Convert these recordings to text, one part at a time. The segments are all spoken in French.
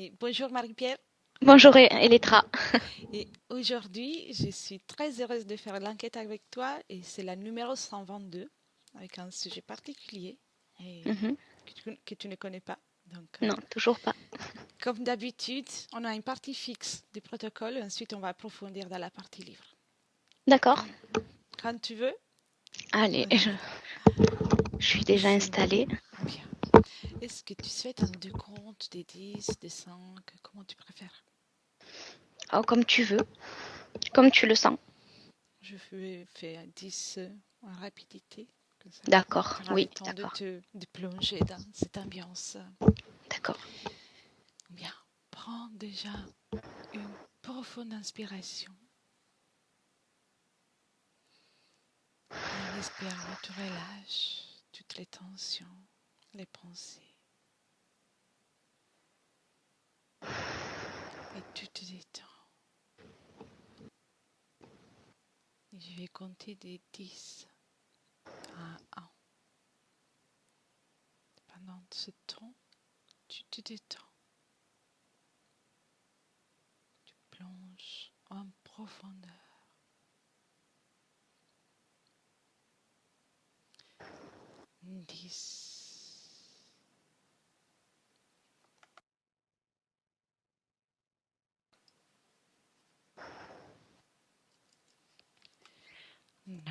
Et bonjour Marie-Pierre. Bonjour Elettra. Et aujourd'hui, je suis très heureuse de faire l'enquête avec toi et c'est la numéro 122 avec un sujet particulier et Mhm. que tu ne connais pas. Donc, Non, toujours pas. comme d'habitude, on a une partie fixe du protocole et ensuite on va approfondir dans la partie livre. D'accord. Quand tu veux, Allez, ok. je suis déjà C'est installée. bien. Est-ce que tu souhaites un décompte des 10, des 5? Comment tu préfères? Oh, comme tu veux, comme tu le sens. Je vais faire 10 en rapidité. Comme ça, D'accord. tu auras le Oui, temps d'accord. de plonger dans cette ambiance. D'accord. Bien, prends déjà une profonde inspiration et en espérant tu relâches toutes les tensions, les pensées et tu te détends. Et je vais compter des 10 à 1. Pendant ce temps, tu te détends, tu plonges en profondeur. 10, 9,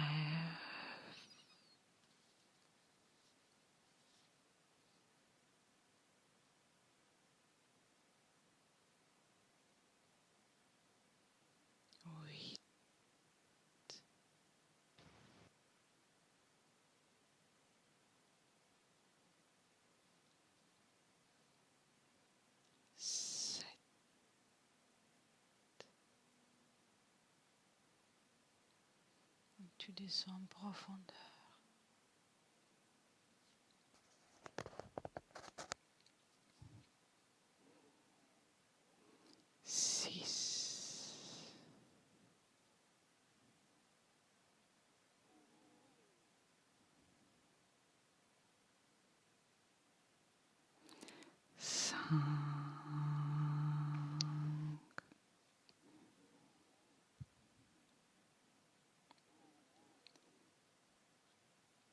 8, 7. Tu descends en profondeur. 6, 5,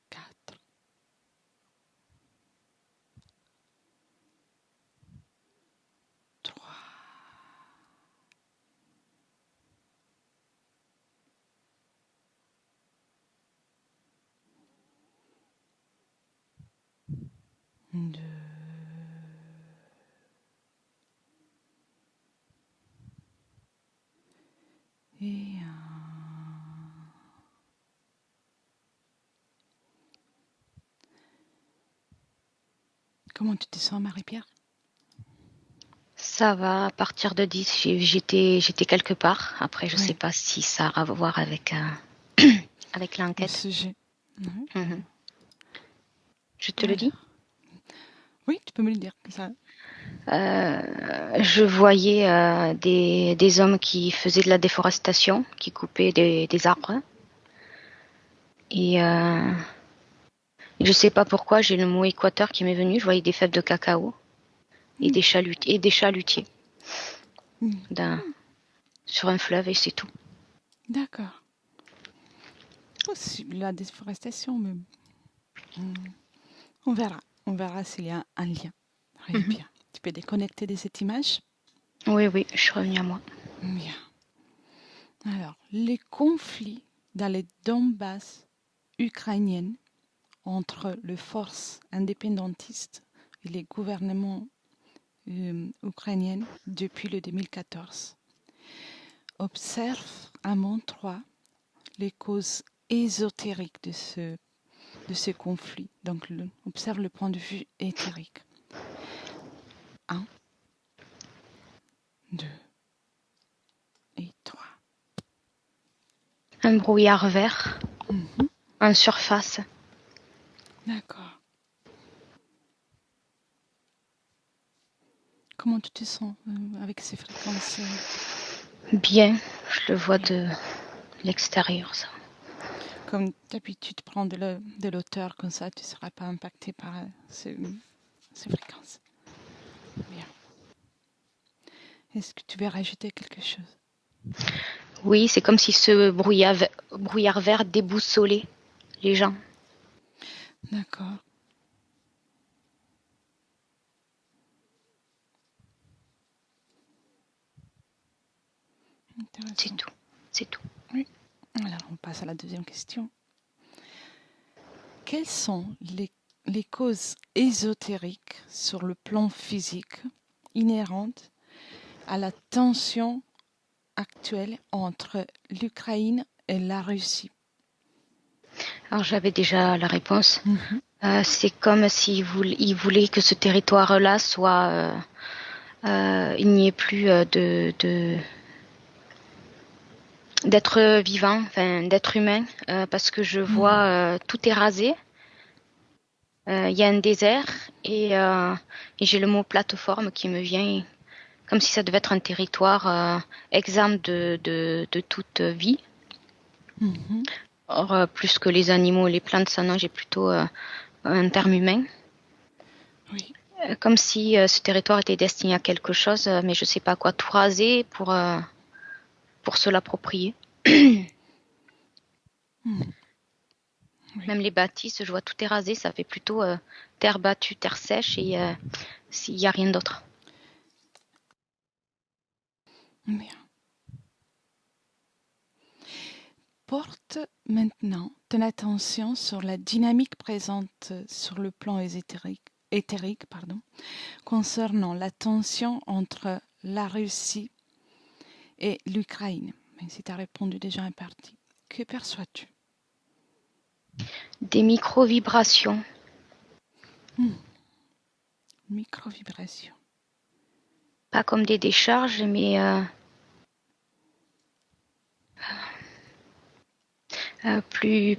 4, 3, 2 et 1. Comment tu te sens, Marie-Pierre? Ça va, à partir de 10, j'étais quelque part. Après, je sais Oui, pas si ça a à voir avec, avec le l'enquête. sujet. Mhm. Mhm. Je te le dis. Alors, oui, tu peux me le dire comme ça. Je voyais des hommes qui faisaient de la déforestation, qui coupaient des arbres. Et je sais pas pourquoi, j'ai le mot équateur qui m'est venu. Je voyais des fèves de cacao et Mm, des chalutiers mm, sur un fleuve et c'est tout. d'accord. Aussi, la déforestation, mais on verra. On verra s'il y a un lien. Très Mhm. bien. Tu peux déconnecter de cette image? Oui, oui, je suis revenue à moi. Bien. Alors, les conflits dans les Donbass ukrainiennes entre les forces indépendantistes et les gouvernements ukrainiens depuis le 2014. Observe à mon 3 les causes ésotériques de ce conflit. Donc, observe le point de vue éthérique. 1, 2 et 3. Un brouillard vert en surface. D'accord. Comment tu te sens avec ces fréquences? Bien, je le vois Bien. de l'extérieur, ça. Comme d'habitude, prends de l'auteur, comme ça tu ne seras pas impacté par ces fréquences. Bien. Est-ce que tu veux rajouter quelque chose? Oui, c'est comme si ce brouillard vert déboussolait les gens. D'accord. C'est Intéressant. tout. C'est tout. Oui. Alors, on passe à la deuxième question. Quelles sont les causes ésotériques sur le plan physique inhérentes à la tension actuelle entre l'Ukraine et la Russie? Alors j'avais déjà la réponse. Mhm. C'est comme s'ils voulaient que ce territoire-là soit... il n'y ait plus d'être vivant, enfin d'être humain, parce que je vois tout est rasé. Il y a un désert et j'ai le mot plateforme qui me vient comme si ça devait être un territoire exempt de toute vie. Mhm. Or, plus que les animaux et les plantes, ça non, j'ai plutôt un terme humain. Oui. Comme si ce territoire était destiné à quelque chose, mais je sais pas quoi, tout raser pour se l'approprier. Mhm. Oui. Même les bâtisses, je vois tout est rasé, ça fait plutôt terre battue, terre sèche et s'il n'y a rien d'autre. Bien. Porte maintenant ton attention sur la dynamique présente sur le plan éthérique, concernant la tension entre la Russie et l'Ukraine. Même si tu as répondu déjà en partie. Que perçois-tu? Des micro-vibrations. Micro-vibration. Pas comme des décharges, mais plus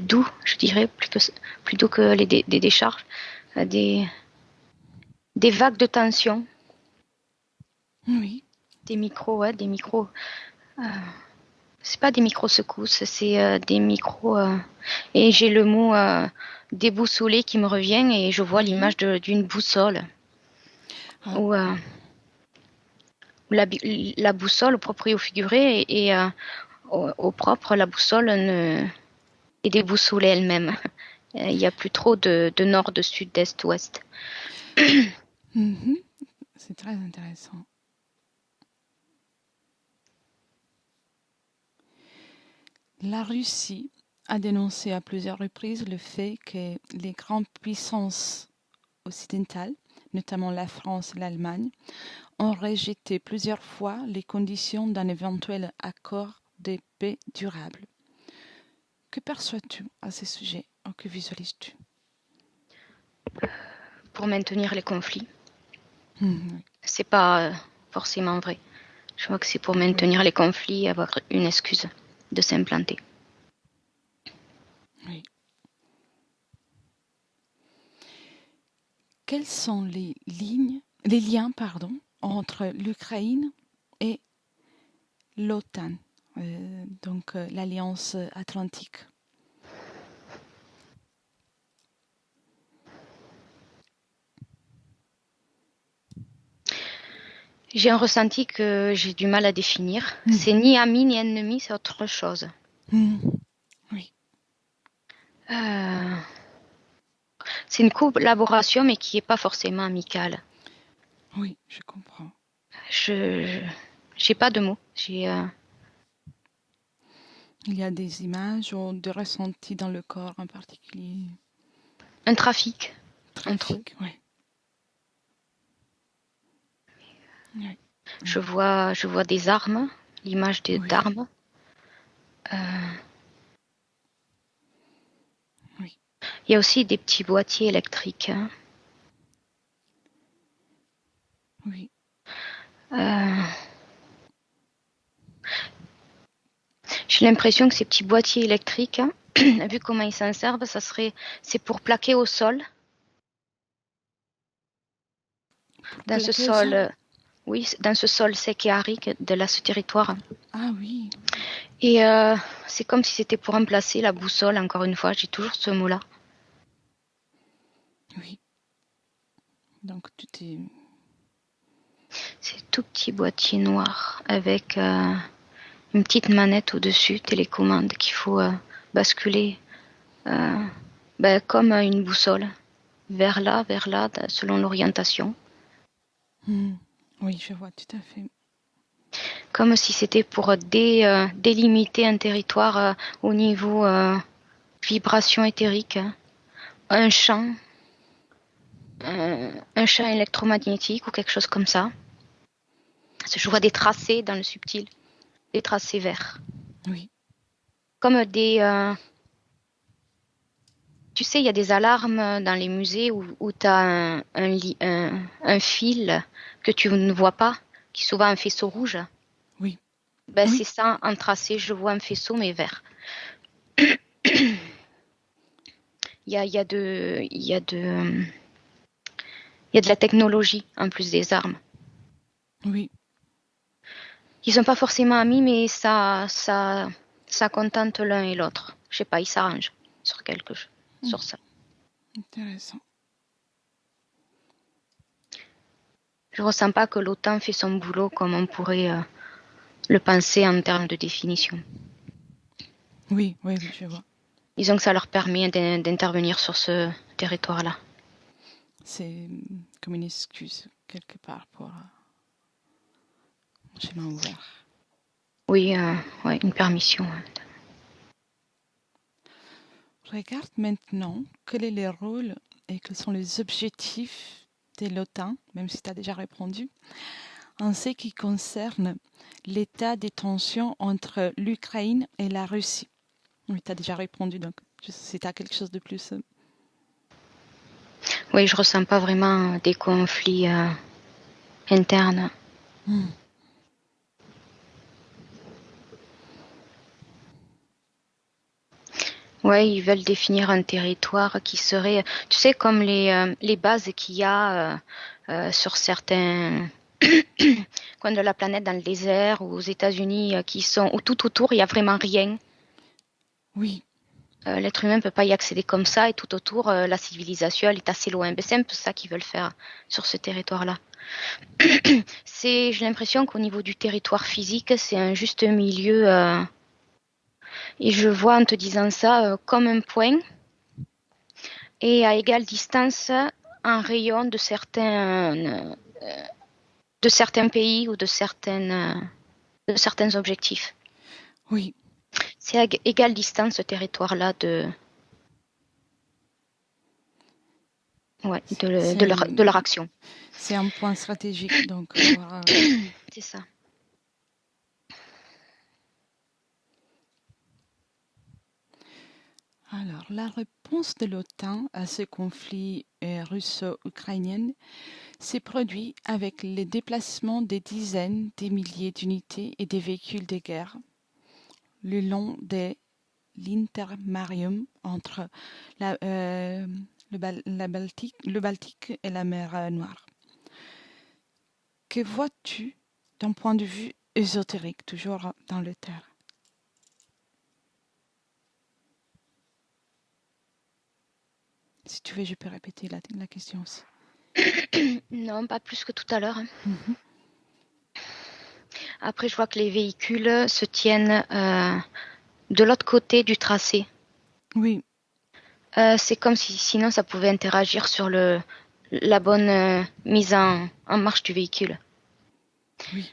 doux, je dirais, plus doux que des décharges. Des vagues de tension. Oui. Des micros, ouais, des micros. C'est pas des micro-secousses, c'est des micros. Et j'ai le mot déboussolé qui me revient et je vois Oui. l'image d'une boussole. Ah, Où, la boussole au propre et au figuré et au propre, la boussole est déboussolée elle-même. Il n'y a plus trop de nord, de sud, d'est, ouest. mhm. C'est très intéressant. La Russie a dénoncé à plusieurs reprises le fait que les grandes puissances occidentales, notamment la France et l'Allemagne, ont rejeté plusieurs fois les conditions d'un éventuel accord de paix durable. Que perçois-tu à ce sujet ou que visualises-tu? Pour maintenir les conflits. Oui. C'est pas forcément vrai. Je crois que c'est pour maintenir les conflits et avoir une excuse de s'implanter. Oui. Quels sont les liens, entre l'Ukraine et l'OTAN, donc l'Alliance Atlantique? J'ai un ressenti que j'ai du mal à définir. C'est ni ami ni ennemi, c'est autre chose. Oui. C'est une collaboration, mais qui n'est pas forcément amicale. Oui, je comprends. Je n'ai pas de mots. Il y a des images ou des ressentis dans le corps en particulier. Un trafic entre eux. Trafic, oui. Oui. Je vois des armes, l'image Oui. d'armes. Oui. Il y a aussi des petits boîtiers électriques. Oui. J'ai l'impression que ces petits boîtiers électriques, vu comment ils s'en servent, c'est pour plaquer au sol. Dans ce Plaqué au sol. sol, oui, dans ce sol sec et aride de ce territoire. Ah oui. Et c'est comme si c'était pour remplacer la boussole, encore une fois, j'ai toujours ce mot-là. Oui. Donc tu t'es C'est tout petit boîtier noir avec une petite manette au-dessus, télécommande qu'il faut basculer comme une boussole, vers là, selon l'orientation. Oui, je vois tout à fait. Comme si c'était pour délimiter un territoire au niveau vibration éthérique, un champ, un champ électromagnétique ou quelque chose comme ça. Je vois des tracés dans le subtil, des tracés verts. Oui. Comme des... tu sais, il y a des alarmes dans les musées où tu as un fil que tu ne vois pas, qui est souvent un faisceau rouge. Oui. Ben, Oui. c'est ça, en tracé, je vois un faisceau, mais vert. Il y a de la technologie en plus des armes. Oui. Ils sont pas forcément amis, mais ça contente l'un et l'autre. Je sais pas, ils s'arrangent sur quelque chose, sur ça. Intéressant. Je ressens pas que l'OTAN fait son boulot comme on pourrait le penser en termes de définition. Oui, oui, oui, je vois. Disons que ça leur permet d'intervenir sur ce territoire-là. C'est comme une excuse, quelque part, pour un chemin ouvert. Oui, ouais, une permission. Ouais. Regarde maintenant quel est le rôle et quels sont les objectifs de l'OTAN, même si tu as déjà répondu, en ce qui concerne l'état des tensions entre l'Ukraine et la Russie. Oui, tu as déjà répondu, donc si tu as quelque chose de plus. Oui, je ressens pas vraiment des conflits internes. Ouais, ils veulent définir un territoire qui serait, tu sais, comme les bases qu'il y a sur certains coins de la planète, dans le désert ou aux États-Unis, qui sont où tout autour, il y a vraiment rien. Oui, L'être humain ne peut pas y accéder comme ça, et tout autour, la civilisation, elle est assez loin. Ben, c'est un peu ça qu'ils veulent faire sur ce territoire-là. J'ai l'impression qu'au niveau du territoire physique, c'est un juste milieu. Et je vois en te disant ça comme un point et à égale distance un rayon de certains pays ou de certains objectifs. oui. C'est à égale distance ce territoire-là de leur action. C'est un point stratégique, donc voir. C'est ça. Alors, la réponse de l'OTAN à ce conflit russo-ukrainien s'est produite avec le déplacement des dizaines de milliers d'unités et des véhicules de guerre le long de l'intermarium entre le Baltique et la mer Noire. Que vois-tu d'un point de vue ésotérique, toujours dans le terre? Si tu veux, je peux répéter la question aussi. Non, pas plus que tout à l'heure. Mhm. Après, je vois que les véhicules se tiennent de l'autre côté du tracé. Oui, C'est comme si sinon ça pouvait interagir sur la bonne mise en marche du véhicule. oui,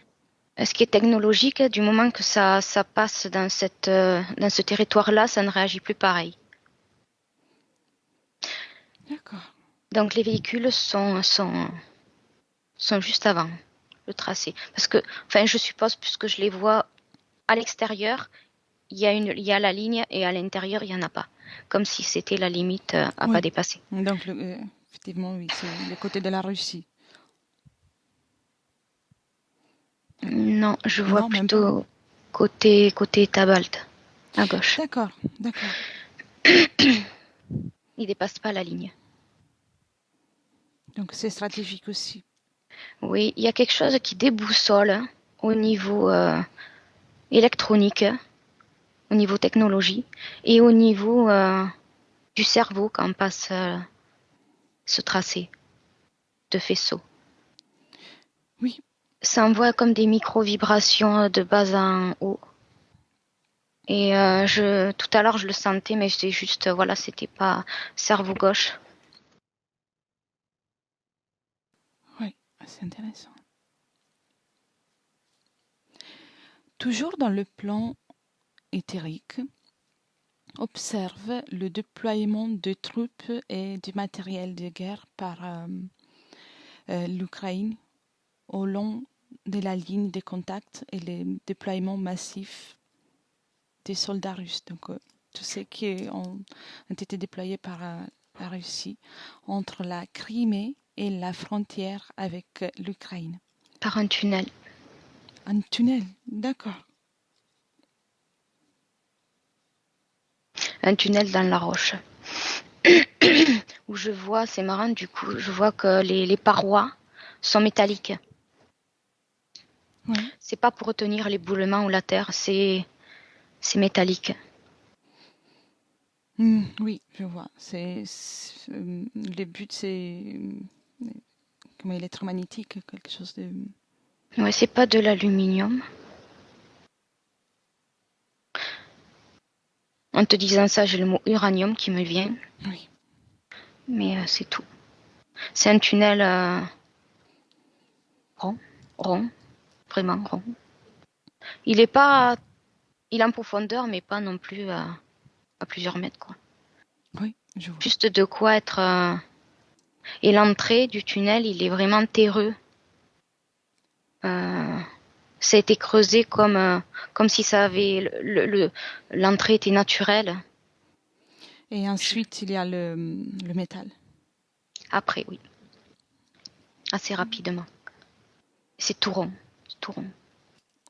Ce qui est technologique, du moment que ça passe dans ce territoire-là, ça ne réagit plus pareil. d'accord. Donc les véhicules sont juste avant le tracé. Parce que, enfin, je suppose, puisque je les vois à l'extérieur, il y a la ligne et à l'intérieur, il n'y en a pas. Comme si c'était la limite à pas Oui, dépasser. donc effectivement, oui, c'est le côté de la Russie. Non, je vois Non, même pas. plutôt côté Tabalt, à gauche. D'accord, d'accord. Il dépasse pas la ligne. Donc c'est stratégique aussi. Oui, il y a quelque chose qui déboussole au niveau électronique, au niveau technologie et au niveau du cerveau quand on passe ce tracé de faisceau. Oui, Ça envoie comme des micro-vibrations de bas en haut. Et tout à l'heure, je le sentais, mais c'était juste, voilà, c'était pas cerveau gauche. Oui, c'est intéressant. Toujours dans le plan éthérique, observe le déploiement de troupes et du matériel de guerre par l'Ukraine au long de la ligne de contact et le déploiement massif des soldats russes. Donc, tous ceux qui ont été déployés par la Russie entre la Crimée et la frontière avec l'Ukraine. Par un tunnel. Un tunnel, d'accord. Un tunnel dans la roche. Où je vois, c'est marrant, du coup, je vois que les parois sont métalliques. Oui. C'est pas pour retenir l'éboulement ou la terre, c'est métallique. Oui, je vois. Le but, c'est comme électromagnétique, quelque chose de. Ouais, c'est pas de l'aluminium. En te disant ça, j'ai le mot uranium qui me vient, Oui, mais c'est tout. C'est un tunnel rond, vraiment rond. Il est pas, il est en profondeur, mais pas non plus à plusieurs mètres, quoi. oui, je vois. Juste de quoi être. Et l'entrée du tunnel, il est vraiment terreux. Ça a été creusé comme si ça avait l'entrée était naturelle. Et ensuite, il y a le métal. Après, oui, assez rapidement. C'est tout rond, tout rond.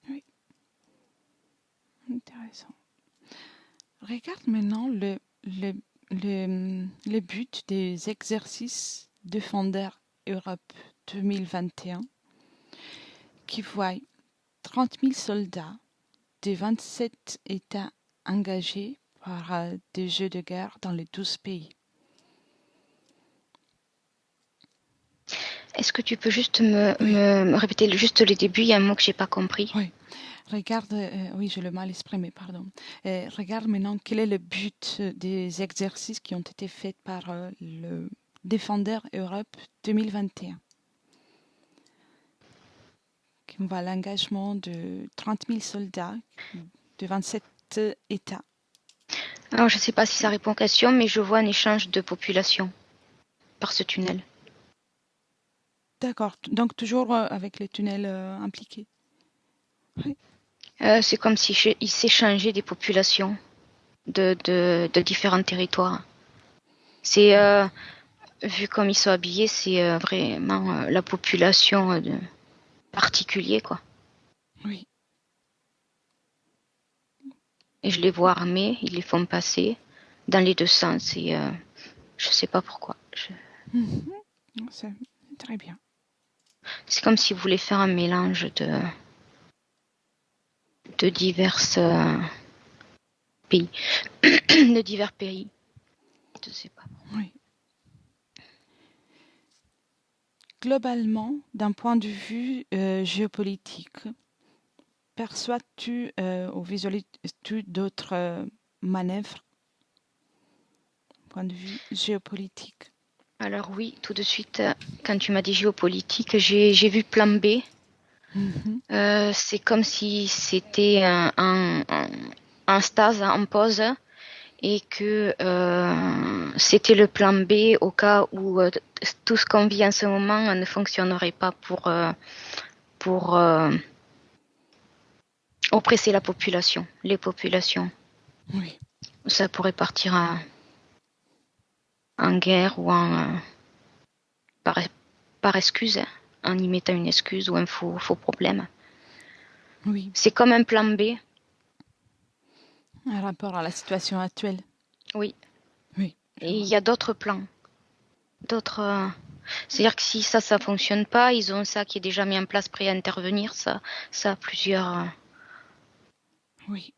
Oui, intéressant. Regarde maintenant le but des exercices Defender Europe 2021 qui voient 30 000 soldats de 27 États engagés par des jeux de guerre dans les 12 pays. Est-ce que tu peux juste Oui, me répéter juste le début? Il y a un mot que j'ai pas compris. oui. Regarde, oui, je l'ai mal exprimé, pardon. Regarde maintenant quel est le but des exercices qui ont été faits par le Defender Europe 2021. Qui voit l'engagement de 30 000 soldats de 27 États. Alors, je ne sais pas si ça répond aux questions, mais je vois un échange de population par ce tunnel. D'accord, donc toujours avec les tunnels impliqués. Oui. C'est comme si il s'échangeait des populations de différents territoires. C'est vu comme ils sont habillés, c'est vraiment la population particulier, quoi. Oui. Et je les vois armés, ils les font passer dans les deux sens. Et je sais pas pourquoi. C'est très bien. C'est comme s'ils voulaient faire un mélange de divers pays, de divers pays. Je sais pas. Oui. Globalement, d'un point de vue géopolitique, perçois-tu ou visualises-tu d'autres manœuvres, point de vue géopolitique? Alors oui, tout de suite, quand tu m'as dit géopolitique, j'ai vu plan B. C'est comme si c'était un stase en pause et que c'était le plan B au cas où tout ce qu'on vit en ce moment ne fonctionnerait pas pour oppresser la population, les populations. Oui. Ça pourrait partir en guerre ou par, par excuse, en y mettant une excuse ou un faux problème. Oui. C'est comme un plan B. Un rapport à la situation actuelle. Oui. Oui. Et il y a d'autres plans. C'est-à-dire que si ça fonctionne pas, ils ont ça qui est déjà mis en place, prêt à intervenir. Ça a plusieurs. Oui.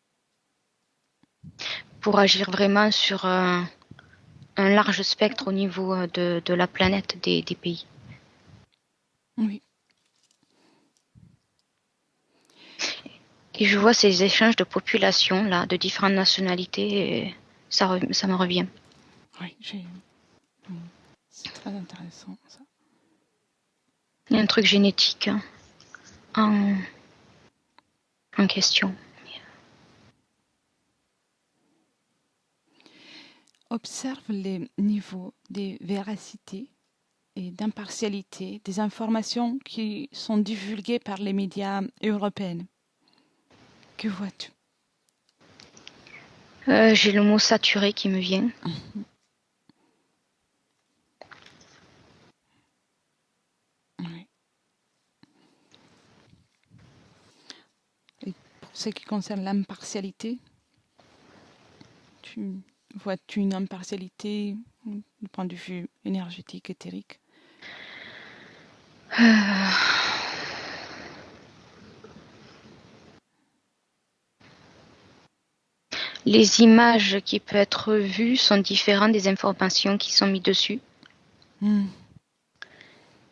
Pour agir vraiment sur un large spectre au niveau de la planète des pays. Oui. Et je vois ces échanges de population, là, de différentes nationalités, et ça me revient. Oui, c'est très intéressant ça. Il y a un truc génétique en, en question. Observe les niveaux de véracité et d'impartialité des informations qui sont divulguées par les médias européens. Que vois-tu? J'ai le mot saturé qui me vient. Oui. Et pour ce qui concerne l'impartialité, vois-tu une impartialité du point de vue énergétique, éthérique? Les images qui peuvent être vues sont différentes des informations qui sont mises dessus.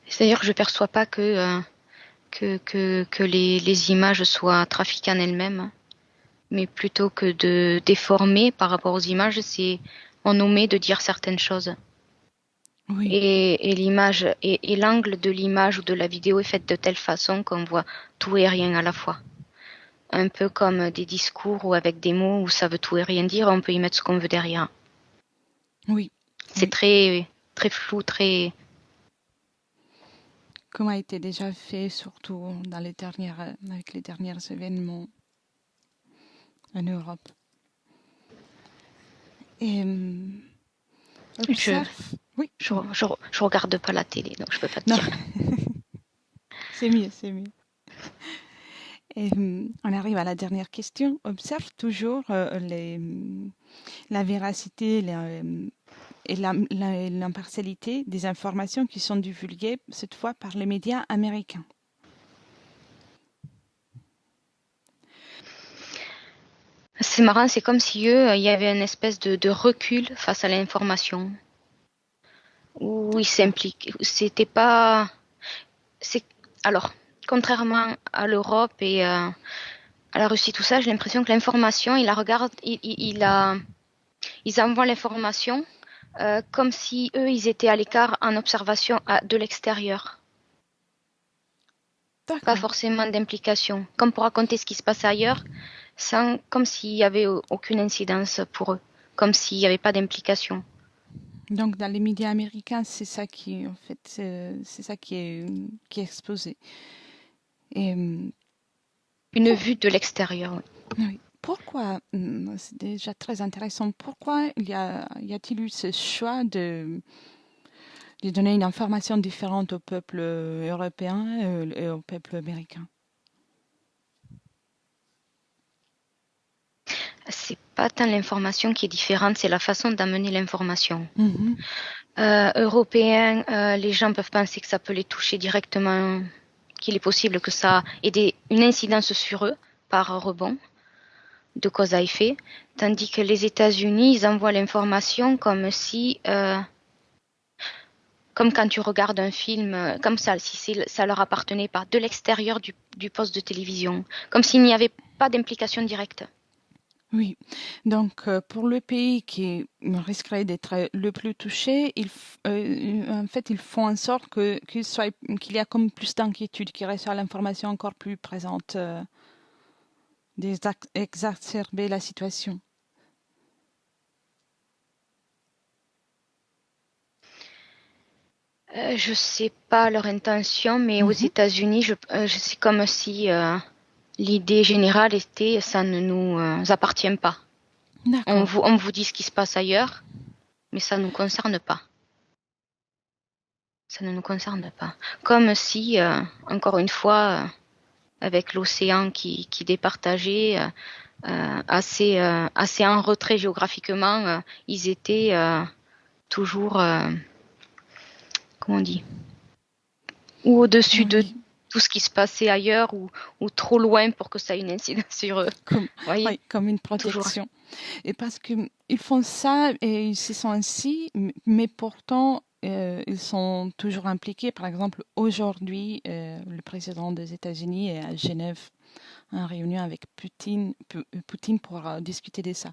C'est-à-dire que je ne perçois pas que les images soient trafiquées en elles-mêmes, mais plutôt que de déformer par rapport aux images, c'est on omet de dire certaines choses. Oui. Et l'image et l'angle de l'image ou de la vidéo est fait de telle façon qu'on voit tout et rien à la fois. Un peu comme des discours ou avec des mots où ça veut tout et rien dire, on peut y mettre ce qu'on veut derrière. Oui. C'est très, très flou, très. Comme a été déjà fait, surtout avec les derniers événements en Europe. Et observe. Oui. Je regarde pas la télé, donc je peux pas te dire. C'est mieux, c'est mieux. Et on arrive à la dernière question. Observe toujours la véracité et l'impartialité des informations qui sont divulguées, cette fois par les médias américains. C'est marrant, c'est comme si eux, il y avait une espèce de recul face à l'information. Où ils s'impliquent. C'était pas. Alors, contrairement à l'Europe et à la Russie, tout ça, j'ai l'impression que l'information, ils la regardent, ils envoient l'information comme si eux, ils étaient à l'écart en observation de l'extérieur. D'accord. Pas forcément d'implication. Comme pour raconter ce qui se passe ailleurs, comme s'il n'y avait aucune incidence pour eux. Comme s'il n'y avait pas d'implication. Donc, dans les médias américains, c'est ça qui, en fait, c'est ça qui est exposé. Et, une vue de l'extérieur. Oui. Pourquoi, c'est déjà très intéressant, pourquoi y a-t-il eu ce choix de donner une information différente au peuple européen et au peuple américain? C'est pas tant l'information qui est différente, c'est la façon d'amener l'information. Européens, les gens peuvent penser que ça peut les toucher directement, qu'il est possible que ça ait une incidence sur eux par rebond de cause à effet, tandis que les États-Unis, ils envoient l'information comme si, comme quand tu regardes un film, comme ça, si ça leur appartenait pas, de l'extérieur du poste de télévision, comme s'il n'y avait pas d'implication directe. Oui, donc pour le pays qui risquerait d'être le plus touché, en fait, ils font en sorte qu'il y a comme plus d'inquiétude, qu'il reste l'information encore plus présente, d'exacerber la situation. Je sais pas leur intention, mais aux États-Unis, c'est comme si l'idée générale était ça ne nous appartient pas. On vous dit ce qui se passe ailleurs, mais ça ne nous concerne pas. Ça ne nous concerne pas. Comme si, encore une fois, avec l'océan qui départageait, assez en retrait géographiquement, ils étaient toujours, comment on dit, ou au-dessus de tout ce qui se passait ailleurs ou trop loin pour que ça ait une incidence sur eux. Comme une protection. Et parce qu'ils font ça et ils se sont ainsi, mais pourtant, ils sont toujours impliqués. Par exemple, aujourd'hui, le président des États-Unis est à Genève en réunion avec Poutine pour discuter de ça.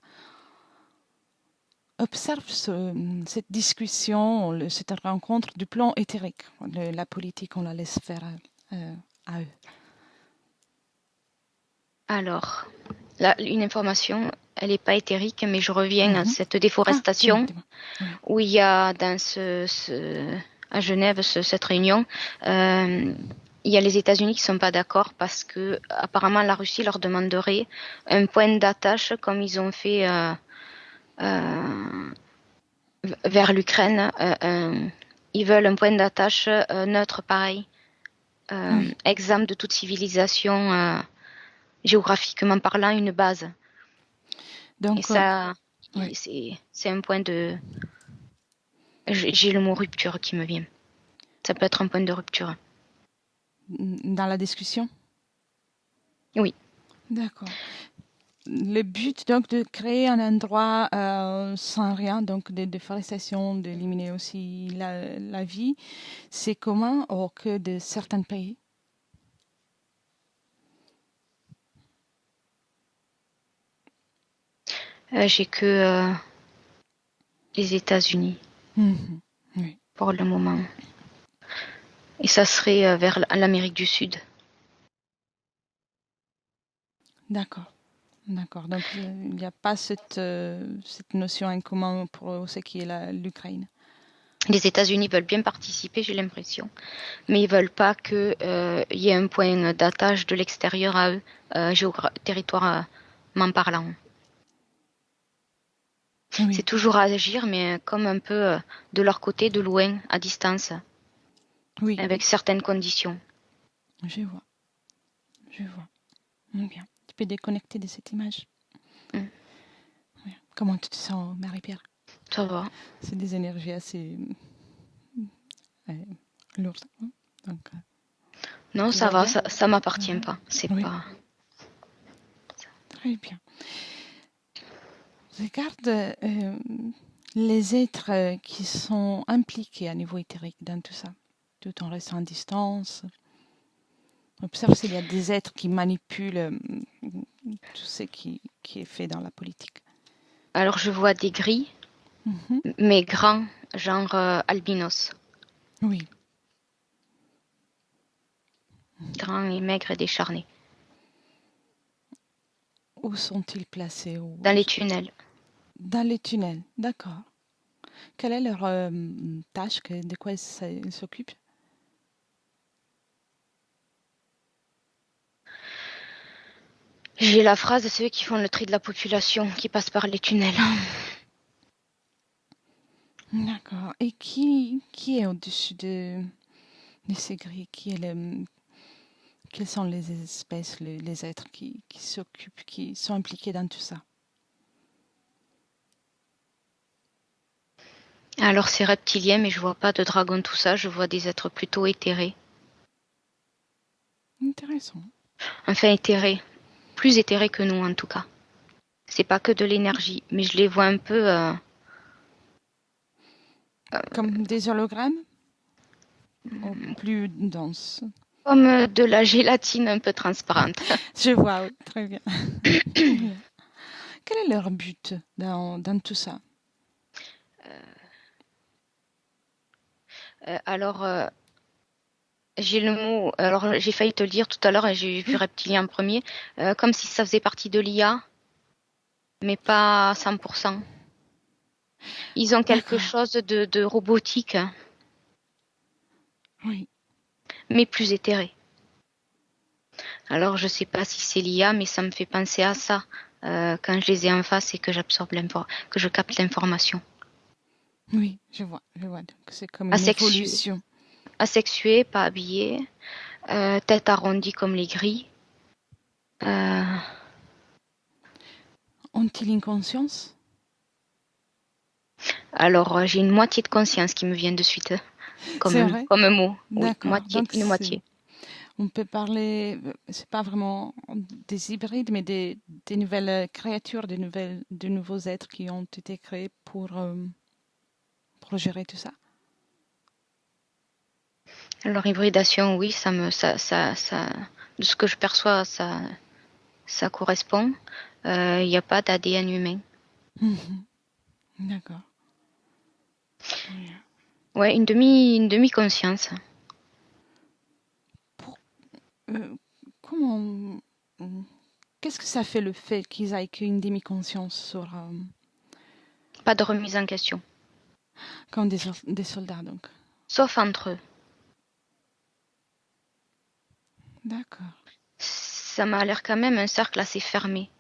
Observe cette discussion, cette rencontre du plan éthérique. La politique, on la laisse faire à eux. Alors, là, une information, elle n'est pas éthérique, mais je reviens à cette déforestation Dis-moi. Oui. où il y a dans à Genève, cette réunion, il y a les États-Unis qui ne sont pas d'accord parce que apparemment la Russie leur demanderait un point d'attache comme ils ont fait vers l'Ukraine. Ils veulent un point d'attache neutre, pareil, exempt de toute civilisation, géographiquement parlant, une base. Donc, et ça, c'est un point de... J'ai le mot rupture qui me vient. Ça peut être un point de rupture. Dans la discussion? Oui. D'accord. Le but, donc, de créer un endroit sans rien, donc de déforestation, d'éliminer aussi la vie, c'est commun au que de certains pays? J'ai que les États-Unis Oui. pour le moment. Et ça serait vers l'Amérique du Sud. D'accord. Donc, il n'y a pas cette notion en commun pour ce qui est l'Ukraine. Les États-Unis veulent bien participer, j'ai l'impression, mais ils veulent pas qu'il y ait un point d'attache de l'extérieur à eux, territoirement parlant. Oui. C'est toujours à agir, mais comme un peu de leur côté, de loin, à distance, avec certaines conditions. Je vois. Bien. Tu peux déconnecter de cette image. Oui. Comment tu te sens, Marie-Pierre? Ça va. C'est des énergies assez lourdes. Donc, non, ça va, ça m'appartient pas. C'est pas... Très bien. Regarde les êtres qui sont impliqués à niveau éthérique dans tout ça, tout en restant à distance. Observe s'il y a des êtres qui manipulent tout ce qui est fait dans la politique. Alors je vois des gris, mais grands, genre albinos. Oui. Grands et maigres et décharnés. Où sont-ils placés? Dans les tunnels. Dans les tunnels, d'accord. Quelle est leur tâche? De quoi ils s'occupent? J'ai la phrase de ceux qui font le tri de la population, qui passent par les tunnels. D'accord. Et qui est au-dessus de ces grilles? Quelles sont les espèces, les êtres qui s'occupent, qui sont impliqués dans tout ça? Alors c'est reptilien, mais je vois pas de dragon, tout ça. Je vois des êtres plutôt éthérés. Intéressant. Enfin éthérés. Plus éthérés que nous en tout cas. C'est pas que de l'énergie, mais je les vois un peu... Comme des hologrammes? Ou plus denses? Comme de la gélatine un peu transparente. Je vois, oui, très bien. Quel est leur but dans tout ça? Alors, j'ai le mot... Alors, j'ai failli te le dire tout à l'heure, et j'ai vu reptilien en premier. Comme si ça faisait partie de l'IA, mais pas à 100%. Ils ont quelque chose de robotique. Oui. Mais plus éthéré. Alors, je sais pas si c'est l'IA, mais ça me fait penser à ça quand je les ai en face et que que je capte l'information. Oui, je vois. Donc, c'est comme une évolution. Asexués, pas habillés, tête arrondie comme les gris. Ont-ils une conscience? Alors, j'ai une moitié de conscience qui me vient de suite, comme un mot. D'accord. Oui, une moitié. On peut parler, c'est pas vraiment des hybrides, mais des nouvelles créatures, de nouveaux êtres qui ont été créés pour gérer tout ça. Alors, hybridation, oui, ça de ce que je perçois, ça correspond. Il n'y a pas d'ADN humain. D'accord. Oui. Ouais, une demi-conscience. Pour- euh, comment... Qu'est-ce que ça fait le fait qu'ils aient qu'une demi-conscience sur... Pas de remise en question. comme des soldats, donc. Sauf entre eux. D'accord. Ça m'a l'air quand même un cercle assez fermé.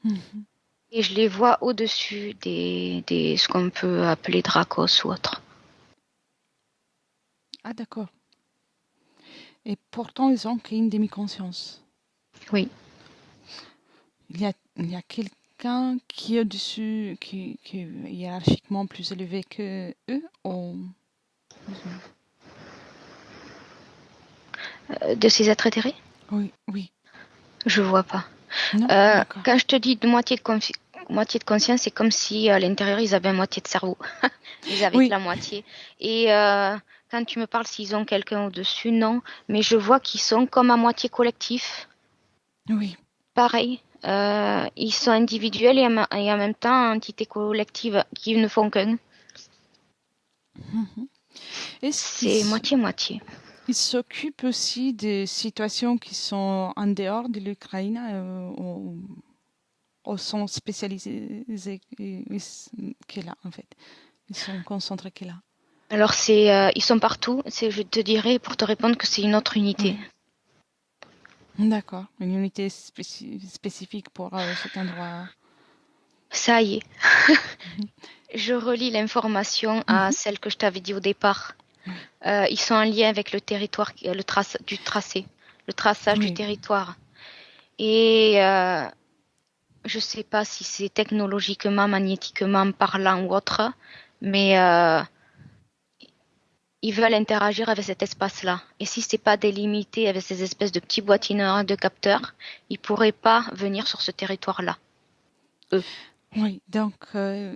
Mhm. Et je les vois au-dessus des ce qu'on peut appeler Dracos ou autre. Ah, d'accord. Et pourtant, ils ont qu'une demi-conscience. Oui. Il y a quelqu'un qui est au-dessus, qui est hiérarchiquement plus élevé que eux, ou... De ces êtres éthérés? Oui, oui. Je vois pas. Non? D'accord. Quand je te dis de moitié de conscience, c'est comme si à l'intérieur ils avaient moitié de cerveau. Ils avaient que Oui, la moitié. Et quand tu me parles s'ils ont quelqu'un au-dessus, non. Mais je vois qu'ils sont comme à moitié collectif. oui. Pareil. Ils sont individuels et en même temps entités collectives qui ne font qu'un. Mhm. Est-ce qu'ils C'est moitié-moitié. ils s'occupent aussi des situations qui sont en dehors de l'Ukraine, ou sont spécialisés que là, en fait? Ils sont concentrés que là. Alors ils sont partout. Je te dirais pour te répondre que c'est une autre unité. Oui. D'accord. Une unité spécifique pour cet endroit. Ça y est. Mhm. Je relis l'information à Mhm. celle que je t'avais dit au départ. Oui. Ils sont en lien avec le territoire, du tracé, le traçage du Oui. territoire. Et je ne sais pas si c'est technologiquement, magnétiquement parlant ou autre, mais ils veulent interagir avec cet espace-là. Et si c'est pas délimité avec ces espèces de petits boîtiers de capteurs, ils pourraient pas venir sur ce territoire-là. Eux. Oui. Donc,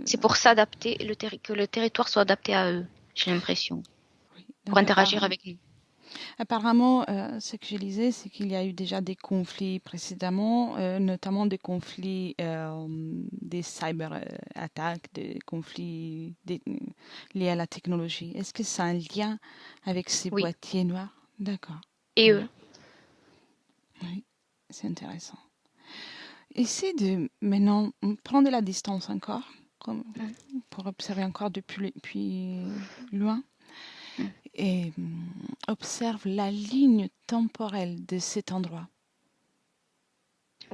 C'est pour s'adapter, que le territoire soit adapté à eux, j'ai l'impression, oui. pour Donc interagir avec nous. apparemment, ce que je lisais, c'est qu'il y a eu déjà des conflits précédemment, notamment des conflits, des cyber-attaques, des conflits liés à la technologie. Est-ce que ça a un lien avec ces Oui. boîtiers noirs? D'accord. Et eux. Oui, c'est intéressant. Essaie de maintenant prendre de la distance encore, Mm, pour observer encore depuis loin, mm. et observe la ligne temporelle de cet endroit.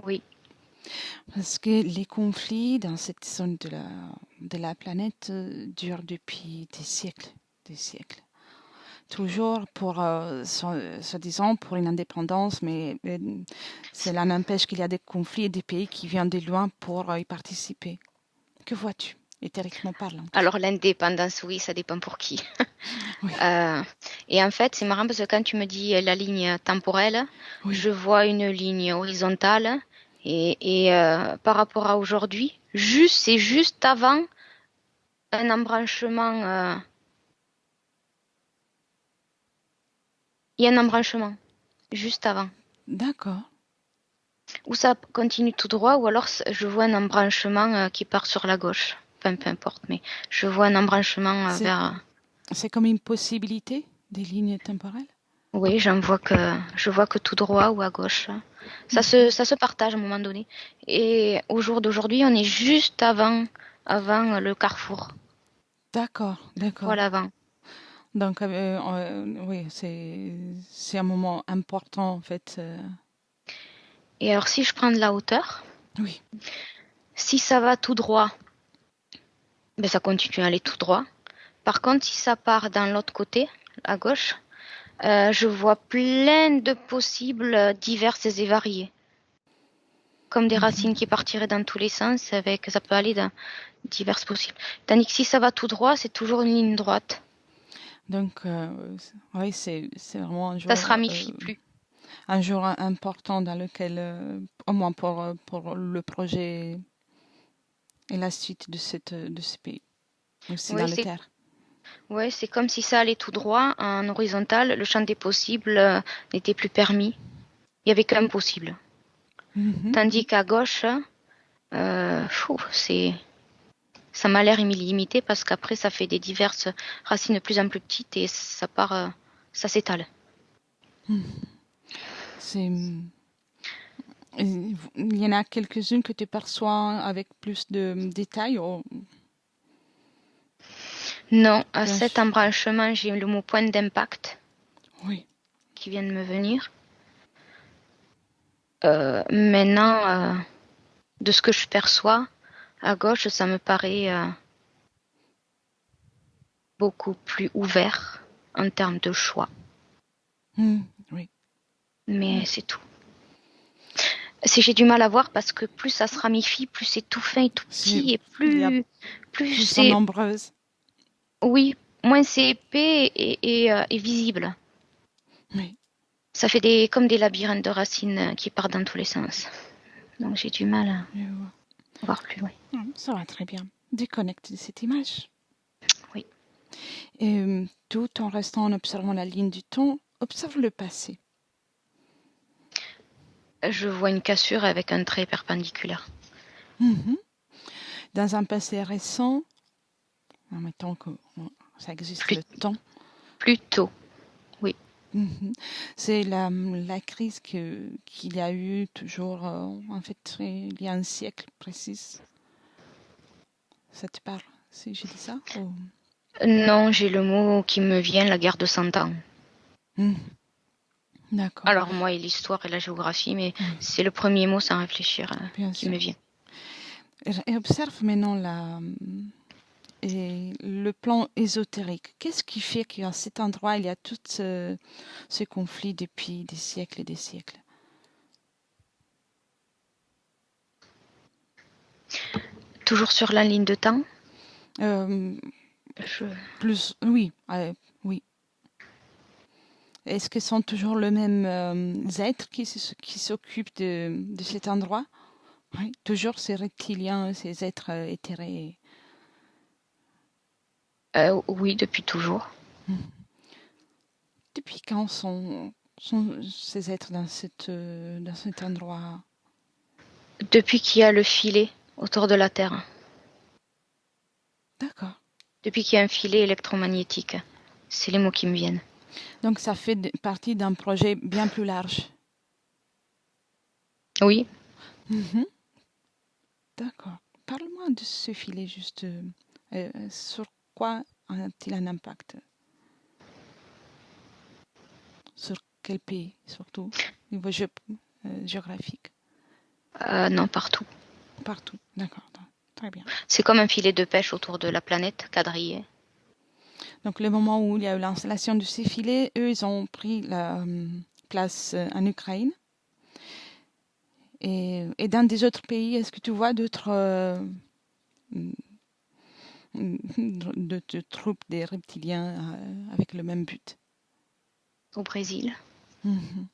Oui. Parce que les conflits dans cette zone de la planète durent depuis des siècles, des siècles. Toujours pour, soi-disant, pour une indépendance, mais cela n'empêche qu'il y a des conflits et des pays qui viennent de loin pour y participer. Que vois-tu, éthériquement parlant? Alors l'indépendance, oui, ça dépend pour qui. Oui, Euh, et en fait, c'est marrant parce que quand tu me dis la ligne temporelle, oui, je vois une ligne horizontale et par rapport à aujourd'hui, c'est juste avant un embranchement. Il y a un embranchement juste avant. d'accord. Ou ça continue tout droit, ou alors je vois un embranchement qui part sur la gauche. Enfin, peu importe, mais je vois un embranchement C'est, vers. c'est comme une possibilité des lignes temporelles? Oui, je vois que tout droit ou à gauche. Ça se partage à un moment donné. Et au jour d'aujourd'hui, on est juste avant le carrefour. D'accord, d'accord. Voilà avant. Donc, oui, c'est un moment important, en fait. Et alors, si je prends de la hauteur, Oui, si ça va tout droit, ben ça continue à aller tout droit. Par contre, si ça part dans l'autre côté, à gauche, je vois plein de possibles diverses et variées. Comme des racines mhm. qui partiraient dans tous les sens, avec ça peut aller dans diverses possibles. Tandis que si ça va tout droit, c'est toujours une ligne droite. Donc, oui, c'est vraiment Ça se ramifie plus. un jour important dans lequel, au moins pour le projet et la suite de ce pays, aussi dans Oui, le terre. ouais, c'est comme si ça allait tout droit en horizontal. Le champ des possibles n'était plus permis. il y avait qu'un possible. Mhm. Tandis qu'à gauche, ça m'a l'air illimité parce qu'après ça fait des diverses racines de plus en plus petites et ça part, ça s'étale. C'est... Il y en a quelques-unes que tu perçois avec plus de détails. Non, à Bien cet sûr. embranchement, j'ai le mot point d'impact Oui. qui vient de me venir. Maintenant, de ce que je perçois, à gauche, ça me paraît beaucoup plus ouvert en termes de choix. Oui. Mais c'est tout. Si j'ai du mal à voir parce que plus ça se ramifie, plus c'est tout fin et tout C'est... petit et Il y a plus plus en c'est, nombreuses. oui, moins c'est épais et visible. Oui. Ça fait comme des labyrinthes de racines qui partent dans tous les sens. Donc j'ai du mal à Je vois. voir plus loin. Ça va très bien. Déconnecte de cette image. Oui. Et tout en restant en observant la ligne du temps, observe le passé. Je vois une cassure avec un trait perpendiculaire. Mhm. Dans un passé récent, en mettant que ça existe Plus, le temps, plus tôt, oui. mhm, c'est la crise qu'il y a eu toujours, en fait, il y a un siècle précis. Ça te parle, si j'ai dit ça Non, j'ai le mot qui me vient, la guerre de 100 ans. Mhm. D'accord, Alors moi, et l'histoire et la géographie, mais oui, c'est le premier mot sans réfléchir bien qui sûr. me vient. Et observe maintenant et le plan ésotérique. Qu'est-ce qui fait qu'à cet endroit, il y a tout ce conflit depuis des siècles et des siècles? Toujours sur la ligne de temps, Euh, je... Plus, oui, oui. Est-ce que ce sont toujours les mêmes êtres qui s'occupent de cet endroit? Oui, toujours ces reptiliens, ces êtres éthérés. oui, depuis toujours. Hmm. Depuis quand sont ces êtres dans cet endroit? Depuis qu'il y a le filet autour de la Terre. D'accord. Depuis qu'il y a un filet électromagnétique. C'est les mots qui me viennent. Donc ça fait partie d'un projet bien plus large. Oui, Mhm. D'accord. Parle-moi de ce filet juste. Sur quoi a-t-il un impact? Sur quel pays, surtout, au niveau géographique? non, partout. Partout. D'accord. Très bien. C'est comme un filet de pêche autour de la planète, quadrillé. Donc, le moment où il y a eu l'installation de ces filets, eux, ils ont pris la place en Ukraine. Et dans des autres pays, est-ce que tu vois d'autres de troupes des reptiliens avec le même but? Au Brésil. Mhm.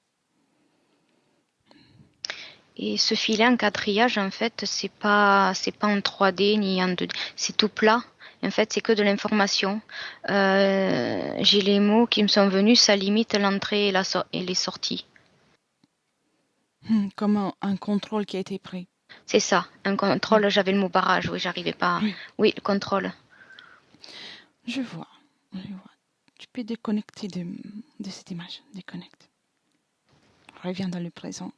Et ce filet en quadrillage, en fait, c'est pas en 3D ni en 2D. C'est tout plat. En fait, c'est que de l'information. J'ai les mots qui me sont venus, ça limite l'entrée et les sorties. Comme un contrôle qui a été pris. C'est ça, un Oui, contrôle, j'avais le mot barrage, oui, j'arrivais pas. oui, Oui, le contrôle. je vois. Je vois. Tu peux déconnecter de cette image. Déconnecte. Reviens dans le présent.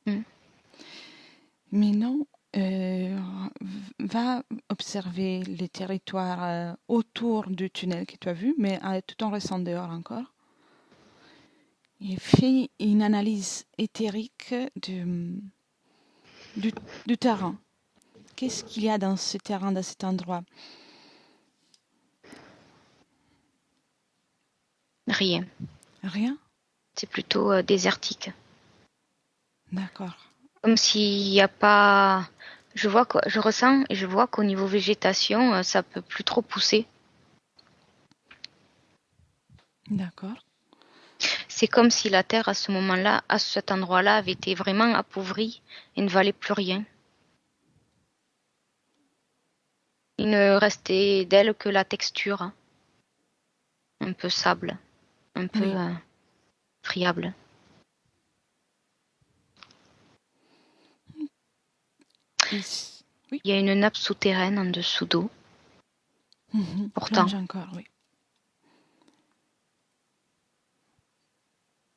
Hmm. Mais non, va observer les territoires autour du tunnel que tu as vu, mais tout en restant dehors encore. Et fais une analyse éthérique du, du terrain. Qu'est-ce qu'il y a dans ce terrain, dans cet endroit? Rien. Rien? C'est plutôt désertique. D'accord. Comme s'il n'y a pas. Je ressens et je vois qu'au niveau végétation, ça peut plus trop pousser. D'accord. C'est comme si la terre à ce moment-là, à cet endroit-là, avait été vraiment appauvrie et ne valait plus rien. Il ne restait d'elle que la texture, hein, un peu sable, un peu Oui. friable. Oui. Il y a une nappe souterraine en dessous d'eau. Pourtant. Plonge encore, oui.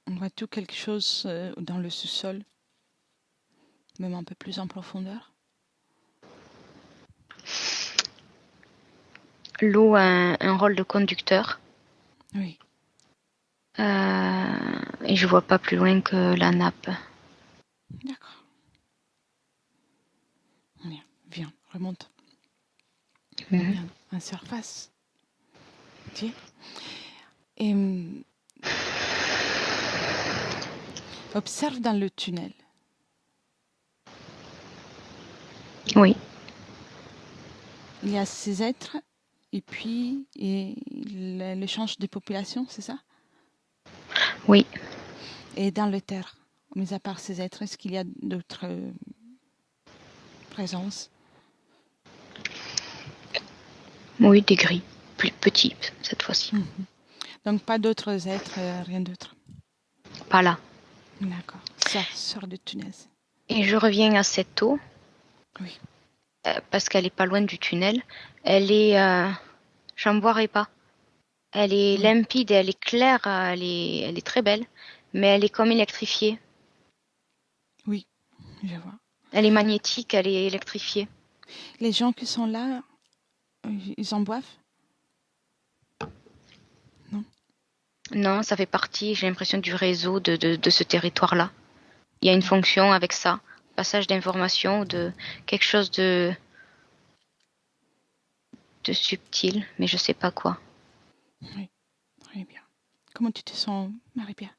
On voit tout quelque chose dans le sous-sol, même un peu plus en profondeur. L'eau a un rôle de conducteur. Oui. Et je vois pas plus loin que la nappe. D'accord. Bien, viens, remonte. Viens, en surface. Tiens. Et observe dans le tunnel. Oui. Il y a ces êtres et puis l'échange de population, c'est ça? Oui. Et dans le terre, mis à part ces êtres, est-ce qu'il y a d'autres présences? Oui, des gris. Plus petits, cette fois-ci. Donc pas d'autres êtres, rien d'autre? Pas là. D'accord. Sors du tunnel. Et je reviens à cette eau. Oui. Parce qu'elle est pas loin du tunnel. Elle est... j'en boirai pas. Elle est limpide, elle est claire, elle est très belle. Mais elle est comme électrifiée. Oui, je vois. Elle est magnétique, elle est électrifiée. Les gens qui sont là, ils en boivent? Non. Non, ça fait partie, j'ai l'impression, du réseau de ce territoire-là. Il y a une fonction avec ça. Passage d'informations, de quelque chose de subtil, mais je sais pas quoi. Oui, très bien. Comment tu te sens, Marie-Pierre?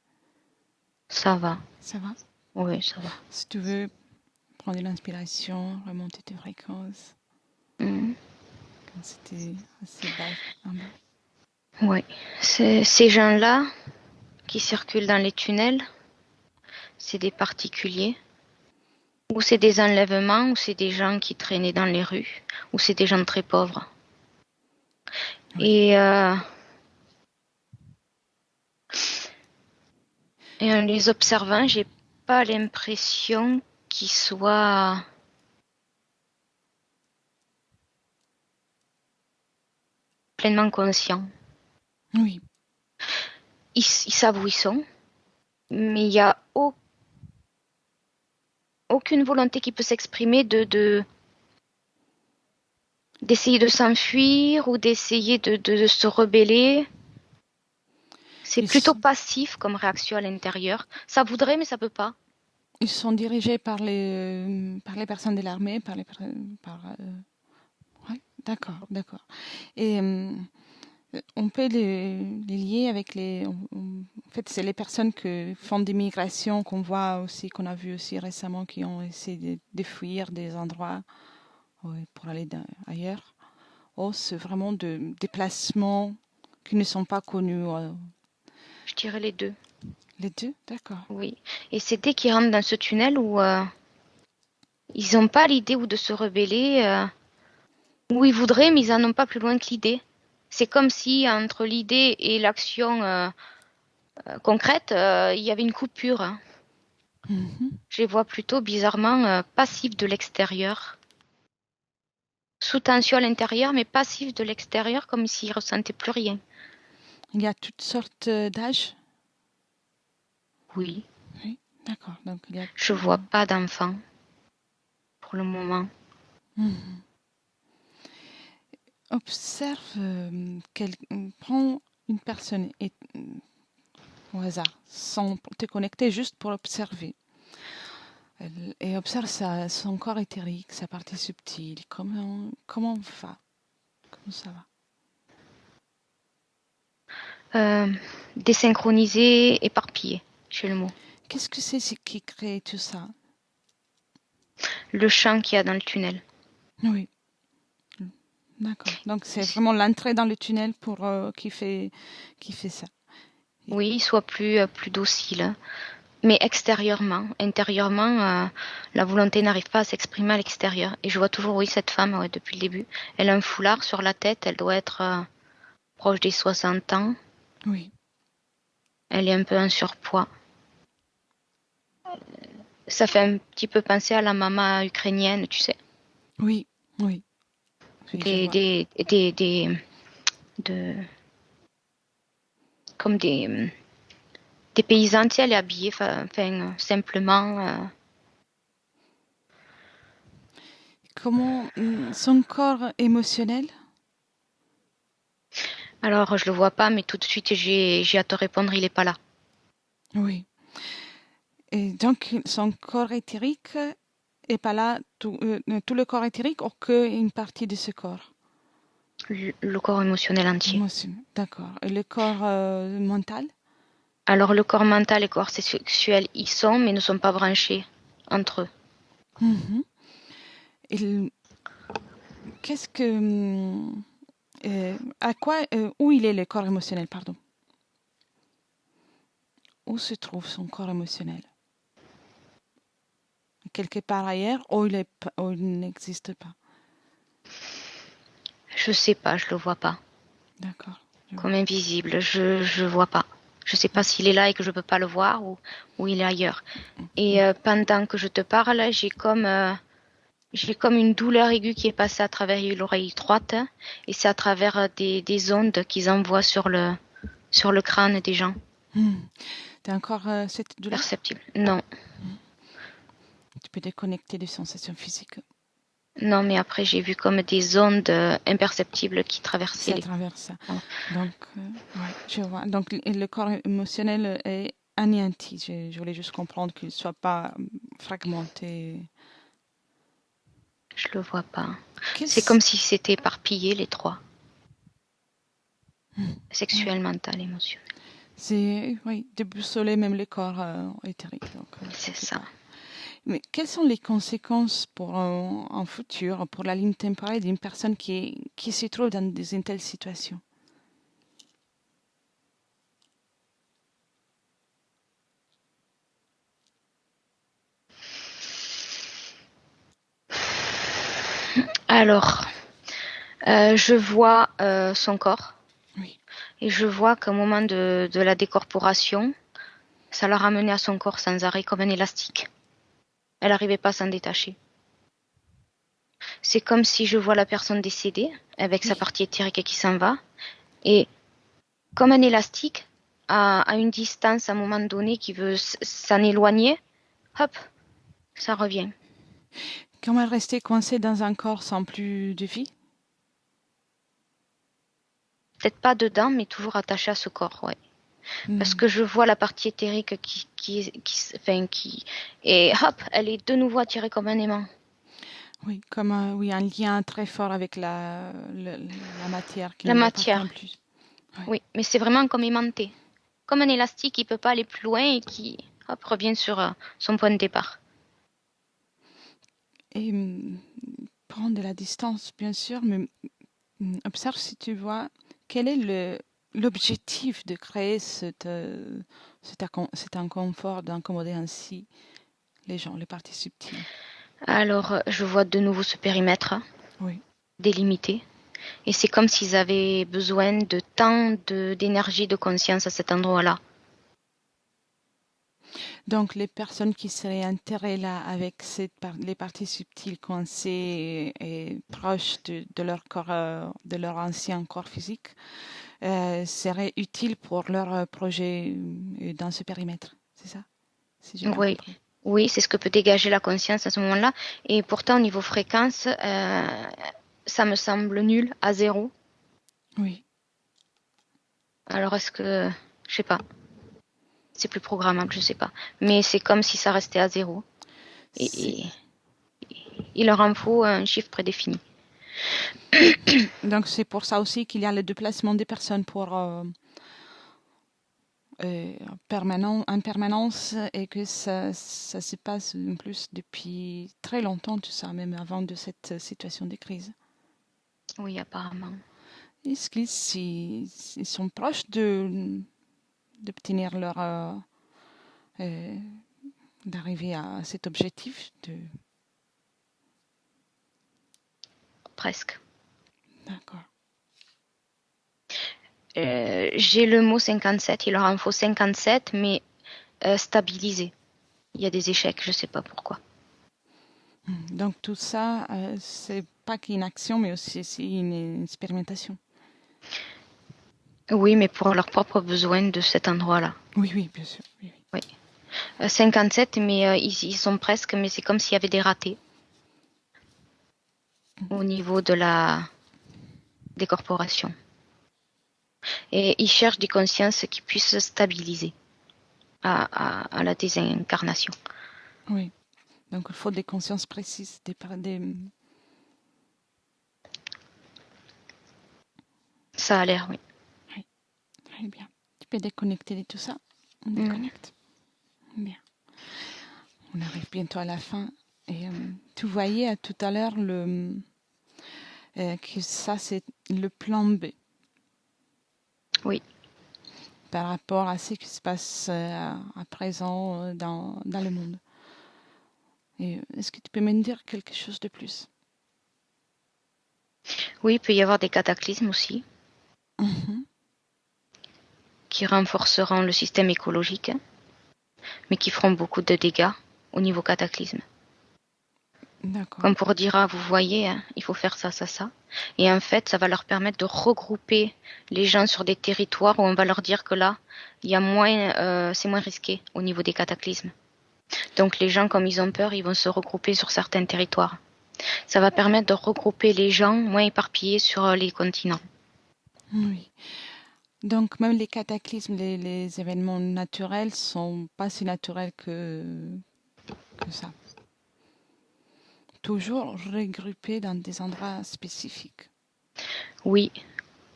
Ça va. Ça va? Oui, ça va. Si tu veux prendre l'inspiration, remonter tes fréquences, Mmh. comme c'était assez bas en bas. Oui. Ces gens-là qui circulent dans les tunnels, c'est des particuliers, ou c'est des enlèvements, ou c'est des gens qui traînaient dans les rues, ou c'est des gens très pauvres. Oui. Et en les observant, j'ai pas l'impression qu'ils soient pleinement conscients. Oui. Ils savent où ils sont, mais il y a aucune volonté qui peut s'exprimer d'essayer de s'enfuir ou d'essayer de se rebeller. C'est plutôt passif comme réaction à l'intérieur. Ça voudrait, mais ça peut pas. Ils sont dirigés par les personnes de l'armée, ouais, d'accord, d'accord. Et on peut les lier avec en fait, c'est les personnes qui font des migrations qu'on voit aussi, qu'on a vu aussi récemment, qui ont essayé de fuir des endroits, ouais, pour aller ailleurs. Oh, c'est vraiment de déplacements qui ne sont pas connus. Je dirais les deux. Les deux, d'accord. Oui. Et c'est dès qu'ils rentrent dans ce tunnel où ils n'ont pas l'idée ou de se rebeller, où ils voudraient, mais ils n'en ont pas plus loin que l'idée. C'est comme si entre l'idée et l'action concrète, il y avait une coupure. Je les vois plutôt bizarrement passifs de l'extérieur. Sous tension à l'intérieur, mais passifs de l'extérieur, comme s'ils ressentaient plus rien. Il y a toutes sortes d'âges? Oui. Oui, d'accord. Donc, Je vois pas d'enfants pour le moment. Observe, prends une personne au hasard, sans te connecter, juste pour observer. Et observe son corps éthérique, sa partie subtile, comment va, comment ça va. Désynchronisé, éparpillé, c'est le mot. Qu'est-ce que c'est qui crée tout ça? Le champ qu'il y a dans le tunnel. Oui, d'accord. Donc c'est vraiment l'entrée dans le tunnel qui fait ça. Oui, soit plus docile. Mais extérieurement, intérieurement, la volonté n'arrive pas à s'exprimer à l'extérieur. Et je vois toujours, oui, cette femme, ouais, depuis le début. Elle a un foulard sur la tête, elle doit être proche des 60 ans. Oui. Elle est un peu en surpoids. Ça fait un petit peu penser à la maman ukrainienne, tu sais. Oui, oui, oui, je Des, vois. des, des, des, de, comme des paysans, tu sais, elle est habillée, enfin, simplement. Comment son corps émotionnel? Alors, je le vois pas, mais tout de suite, j'ai à te répondre, il est pas là. Oui. Et donc, son corps éthérique est pas là, tout le corps éthérique ou qu'une partie de ce corps Le corps émotionnel entier. émotionnel? D'accord. Et le corps mental? Alors, le corps mental et le corps sexuel, ils sont, mais ne sont pas branchés entre eux. Mhm. Et qu'est-ce que, à quoi, où il est le corps émotionnel, pardon? Où se trouve son corps émotionnel? Quelque part ailleurs ou il n'existe pas? Je sais pas, je le vois pas. D'accord, je Comme vois. invisible, je vois pas. Je sais pas s'il est là et que je peux pas le voir ou il est ailleurs. Et pendant que je te parle, j'ai comme une douleur aiguë qui est passée à travers l'oreille droite et c'est à travers des ondes qu'ils envoient sur le crâne des gens. T'as encore cette douleur? Perceptible. Non, Tu peux déconnecter des sensations physiques. non, mais après j'ai vu comme des ondes imperceptibles qui traversaient Ça les. traverse ça. Voilà. Donc, ouais, je vois. Donc, le corps émotionnel est anéanti. Je voulais juste comprendre qu'il ne soit pas fragmenté. Je le vois pas. C'est Qu'est-ce... comme si c'était éparpillé les trois. Oui, Sexuel, mental, émotionnel. c'est, oui, déboussoler même le corps éthérique, donc, C'est quelque ça. part. Mais quelles sont les conséquences pour un futur, pour la ligne temporelle d'une personne qui se trouve dans une telle situation? Alors, je vois son corps Oui. et je vois qu'au moment de la décorporation, ça l'a ramené à son corps sans arrêt comme un élastique. Elle n'arrivait pas à s'en détacher. C'est comme si je vois la personne décédée avec sa Oui. partie éthérique qui s'en va et comme un élastique à une distance à un moment donné qui veut s'en éloigner, hop, ça revient. Comment rester coincée dans un corps sans plus de vie? Peut-être pas dedans, mais toujours attaché à ce corps, ouais. Parce Hmm. que je vois la partie éthérique qui, et hop, elle est de nouveau attirée comme un aimant. Oui, comme oui, un lien très fort avec la matière qui La ne lui appartient matière, plus. Oui. oui, mais c'est vraiment comme aimanté. Comme un élastique qui peut pas aller plus loin et qui, hop, revient sur son point de départ. Et prendre de la distance, bien sûr, mais observe si tu vois quel est l'objectif de créer cet inconfort, d'incommoder ainsi les gens, les parties subtiles. Alors, je vois de nouveau ce périmètre Oui. délimité. Et c'est comme s'ils avaient besoin de tant d'énergie, de conscience à cet endroit-là. Donc, les personnes qui seraient enterrées là avec les parties subtiles coincées et proches de leur corps, de leur ancien corps physique, seraient utiles pour leur projet dans ce périmètre. C'est ça, si j'ai bien Oui, compris. oui, c'est ce que peut dégager la conscience à ce moment-là. Et pourtant, au niveau fréquence, ça me semble nul, à zéro. Oui, Alors, est-ce que, je sais pas, c'est plus programmable, je sais pas. Mais c'est comme si ça restait à zéro. c'est Et il leur en faut un chiffre prédéfini. donc c'est pour ça aussi qu'il y a le déplacement des personnes pour en permanence et que ça se passe en plus depuis très longtemps, tout ça, même avant de cette situation de crise. Oui, apparemment. Est-ce ils sont proches d'obtenir leur euh, d'arriver à cet objectif de Presque. d'accord. J'ai le mot 57, il leur en faut 57, mais stabilisé. Il y a des échecs, je sais pas pourquoi. Donc tout ça, c'est pas qu'une action, mais aussi une expérimentation. Oui, mais pour leurs propres besoins de cet endroit-là. Oui, oui, bien sûr. Oui, oui. Oui. 57, mais ils sont presque, mais c'est comme s'il y avait des ratés au niveau des corporations. Et ils cherchent des consciences qui puissent stabiliser à la désincarnation. Oui. Donc il faut des consciences précises, Ça a l'air, oui. Oui, très bien. Tu peux déconnecter de tout ça. On Mm. déconnecte. Bien. On arrive bientôt à la fin. Et tu voyais tout à l'heure que ça, c'est le plan B Oui. par rapport à ce qui se passe à présent dans le monde. Et est-ce que tu peux me dire quelque chose de plus? Oui, il peut y avoir des cataclysmes aussi Mhm. qui renforceront le système écologique, mais qui feront beaucoup de dégâts au niveau cataclysme. D'accord. Comme pour dire, ah, vous voyez, hein, il faut faire ça, ça, ça. Et en fait, ça va leur permettre de regrouper les gens sur des territoires où on va leur dire que là, il y a c'est moins risqué au niveau des cataclysmes. Donc les gens, comme ils ont peur, ils vont se regrouper sur certains territoires. Ça va permettre de regrouper les gens moins éparpillés sur les continents. Oui. Donc même les cataclysmes, les événements naturels sont pas si naturels que ça. Toujours regroupés dans des endroits spécifiques. Oui,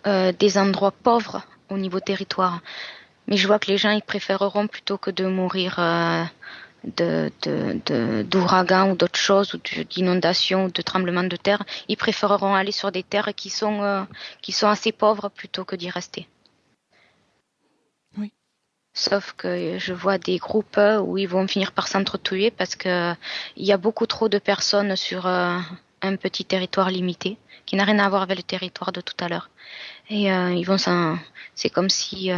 des endroits pauvres au niveau territoire. Mais je vois que les gens, ils préféreront plutôt que de mourir d'ouragans ou d'autres choses, ou d'inondations, ou de tremblements de terre, ils préféreront aller sur des terres qui sont assez pauvres plutôt que d'y rester. Oui, Sauf que je vois des groupes où ils vont finir par s'entretuer parce que il y a beaucoup trop de personnes sur un petit territoire limité qui n'a rien à voir avec le territoire de tout à l'heure. Et c'est comme si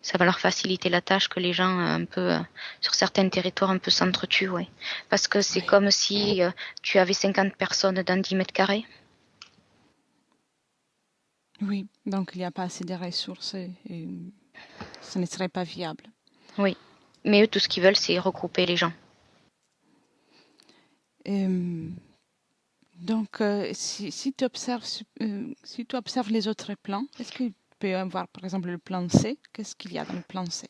ça va leur faciliter la tâche que les gens un peu sur certains territoires un peu s'entretuent, ouais. Parce que c'est oui, comme si tu avais 50 personnes dans 10 mètres carrés. oui. Donc il n'y a pas assez de ressources et ce ne serait pas viable. Oui. Mais eux, tout ce qu'ils veulent, c'est regrouper les gens. Euh, donc si tu observes, si tu observes les autres plans, est-ce qu'il peut y avoir par exemple le plan C? Qu'est-ce qu'il y a dans le plan C?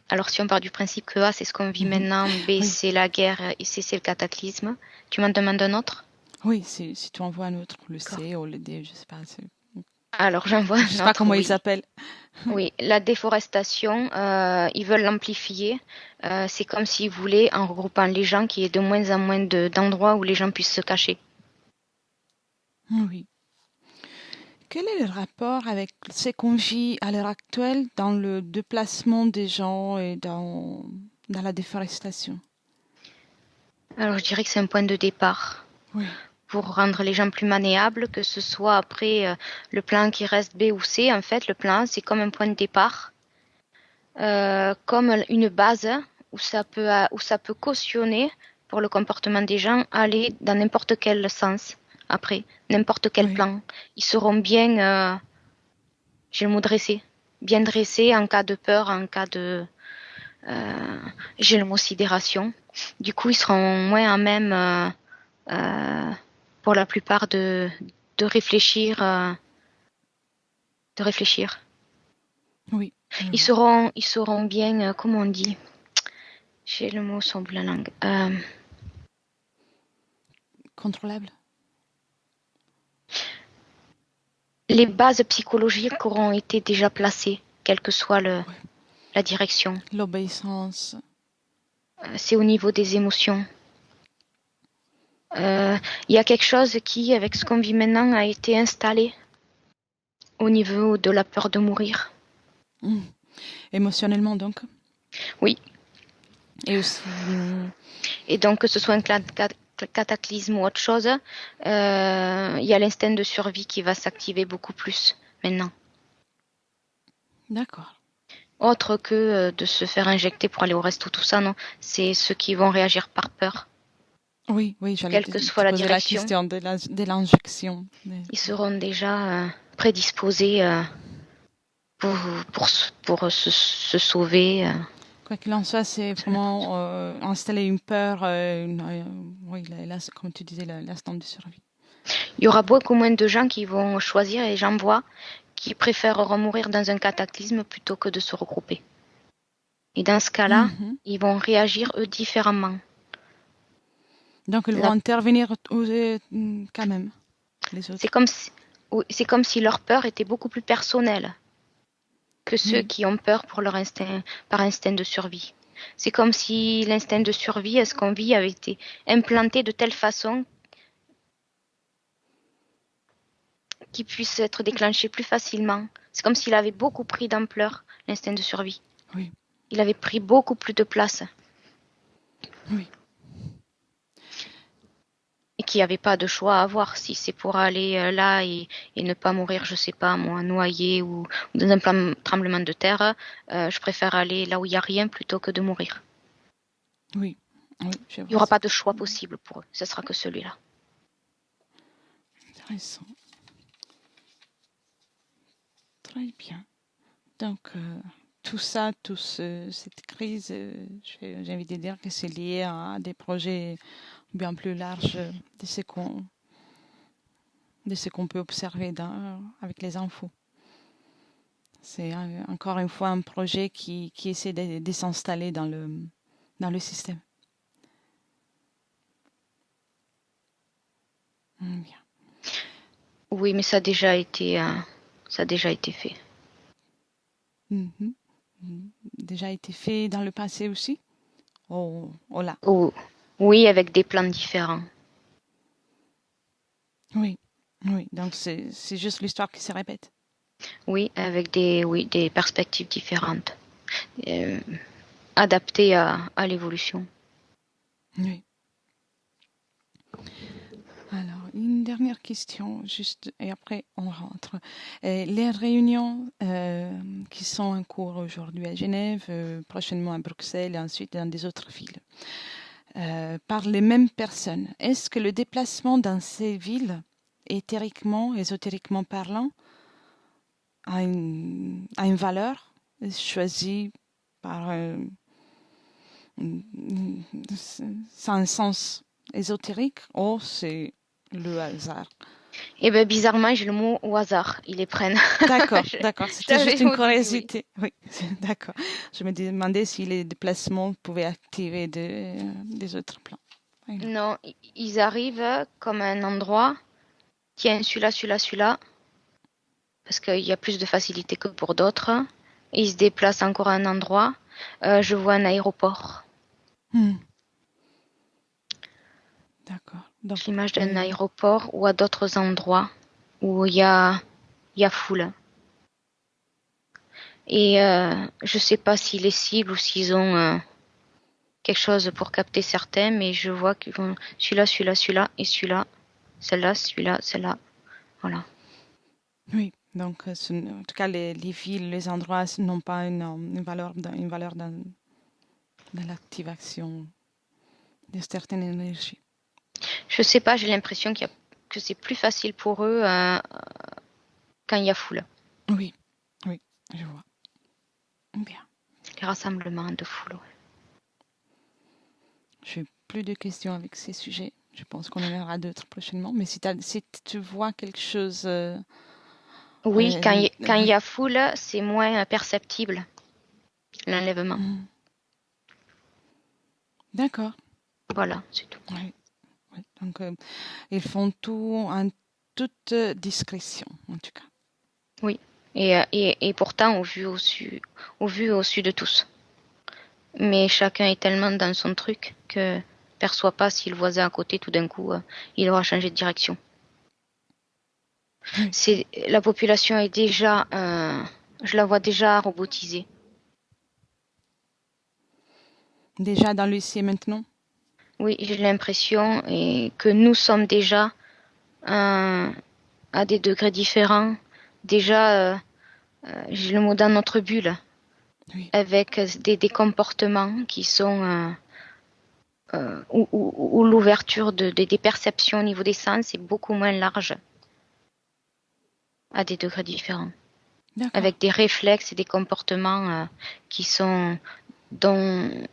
Alors si on part du principe que A, c'est ce qu'on vit Mhm. maintenant, B, Oui, c'est la guerre et C, c'est le cataclysme, tu m'en demandes un autre? oui, si tu envoies un autre, le D'accord. C ou le D, je sais pas. Alors j'en vois Je un sais pas autre, comment ils oui. s'appellent. Oui, la déforestation, ils veulent l'amplifier. C'est comme s'ils voulaient, en regroupant les gens, qu'il y ait de moins en moins d'endroits où les gens puissent se cacher. Oui. Quel est le rapport avec ce qu'on vit à l'heure actuelle dans le déplacement des gens et dans la déforestation? Alors je dirais que c'est un point de départ Oui, pour rendre les gens plus maniables, que ce soit après le plan qui reste B ou C. En fait, le plan, c'est comme un point de départ, comme une base où ça peut cautionner pour le comportement des gens, aller dans n'importe quel sens après, n'importe quel oui, plan. Ils seront bien, j'ai le mot dressé, bien dressés en cas de peur, en cas de, euh, j'ai le mot sidération. Du coup, ils seront moins à même, euh, pour la plupart, de réfléchir, de réfléchir. oui, je vois. Ils seront bien, comment on dit, j'ai le mot sur la langue. Contrôlable? Les bases psychologiques auront été déjà placées, quelle que soit Oui. la direction. L'obéissance. C'est au niveau des émotions. Il y a quelque chose qui, avec ce qu'on vit maintenant, a été installé au niveau de la peur de mourir. Hmm. Émotionnellement donc. Oui. Et aussi, Et donc, que ce soit un cataclysme ou autre chose, il y a l'instinct de survie qui va s'activer beaucoup plus maintenant. d'accord. autre que de se faire injecter pour aller au resto, tout ça, non. C'est ceux qui vont réagir par peur. Oui, j'allais Quelle que soit te la poser la direction, question de l'injection. ils seront déjà prédisposés pour, se sauver. Quoi qu'il en soit, c'est vraiment installer une peur, oui, comme tu disais, l'instinct de survie. Il y aura beaucoup moins de gens qui vont choisir, et j'en vois, qui préfèreront mourir dans un cataclysme plutôt que de se regrouper. Et dans ce cas-là, Mhm. ils vont réagir, eux, différemment. Donc, ils vont La- intervenir quand même, les C'est autres. comme si, oui, c'est comme si leur peur était beaucoup plus personnelle que ceux Oui, qui ont peur pour leur instinct, par instinct de survie. C'est comme si l'instinct de survie, à ce qu'on vit, avait été implanté de telle façon qu'il puisse être déclenché plus facilement. C'est comme s'il avait beaucoup pris d'ampleur, l'instinct de survie. oui, Il avait pris beaucoup plus de place oui. et qu'il n'y avait pas de choix à avoir. Si c'est pour aller là et ne pas mourir, je sais pas moi, noyé ou dans un tremblement de terre, je préfère aller là où il n'y a rien plutôt que de mourir. Oui, oui, je Il n'y vois aura ça. pas de choix possible pour eux. Ce sera que celui-là. Intéressant. Très bien. Donc, tout ça, cette crise, j'ai envie de dire que c'est lié à des projets bien plus larges de ce qu'on peut observer avec les infos. C'est encore une fois un projet qui essaie de s'installer dans le système. Bien. Oui, mais ça a déjà été fait. Mhm. Mhm. Déjà été fait dans le passé aussi? Oh là. Oh, oui, avec des plans différents. Oui, oui. Donc c'est juste l'histoire qui se répète. Oui, avec des perspectives différentes, euh, adaptées à l'évolution. Oui. Alors, une dernière question, juste, et après on rentre. Les réunions qui sont en cours aujourd'hui à Genève, prochainement à Bruxelles et ensuite dans des autres villes, par les mêmes personnes, est-ce que le déplacement dans ces villes, éthériquement, ésotériquement parlant, a une valeur choisie par ça a un sens ésotérique ou c'est le hasard? Et ben bizarrement, j'ai le mot au hasard. Ils les prennent. D'accord, Je, d'accord. je C'était juste t'avais une au début, oui. curiosité. Oui, d'accord. Je me demandais si les déplacements pouvaient activer des autres plans. Oui, non. Non, ils arrivent comme à un endroit. Tiens, celui-là, celui-là, celui-là. Parce qu'il y a plus de facilité que pour d'autres. Ils se déplacent encore à un endroit. Je vois un aéroport. Hmm, d'accord. Donc, J'ai l'image d'un aéroport ou à d'autres endroits où il y a foule. Et je sais pas s'ils les ciblent ou s'ils ont quelque chose pour capter certains, mais je vois qu'ils vont celui-là, celui-là, celui-là et celui-là, celle-là, celui-là, celle-là. Voilà. oui. Donc, en tout cas, les villes, les endroits n'ont pas une valeur dans l'activation de certaines énergies. Je sais pas, j'ai l'impression que c'est plus facile pour eux quand il y a foule. Oui, oui, je vois. Bien. Les rassemblements de foule. Ouais. Je n'ai plus de questions avec ces sujets. Je pense qu'on en aura d'autres prochainement. Mais si tu vois quelque chose. Oui, quand il Oui. y a foule, c'est moins perceptible, l'enlèvement. Hmm. D'accord. Voilà, c'est tout. Oui, oui. Donc, ils font tout en toute discrétion, en tout cas. Oui. Et pourtant, au vu et au su de tous. Mais chacun est tellement dans son truc que perçoit pas si le voisin à côté, tout d'un coup, il aura changé de direction. Oui. La population est déjà, je la vois déjà robotisée. Déjà dans l'huissier maintenant? Oui, j'ai l'impression et que nous sommes déjà euh, à des degrés différents. Déjà, j'ai le mot dans notre bulle. Oui, avec des comportements qui sont où l'ouverture des perceptions au niveau des sens est beaucoup moins large à des degrés différents, d'accord. avec des réflexes et des comportements qui sont dont,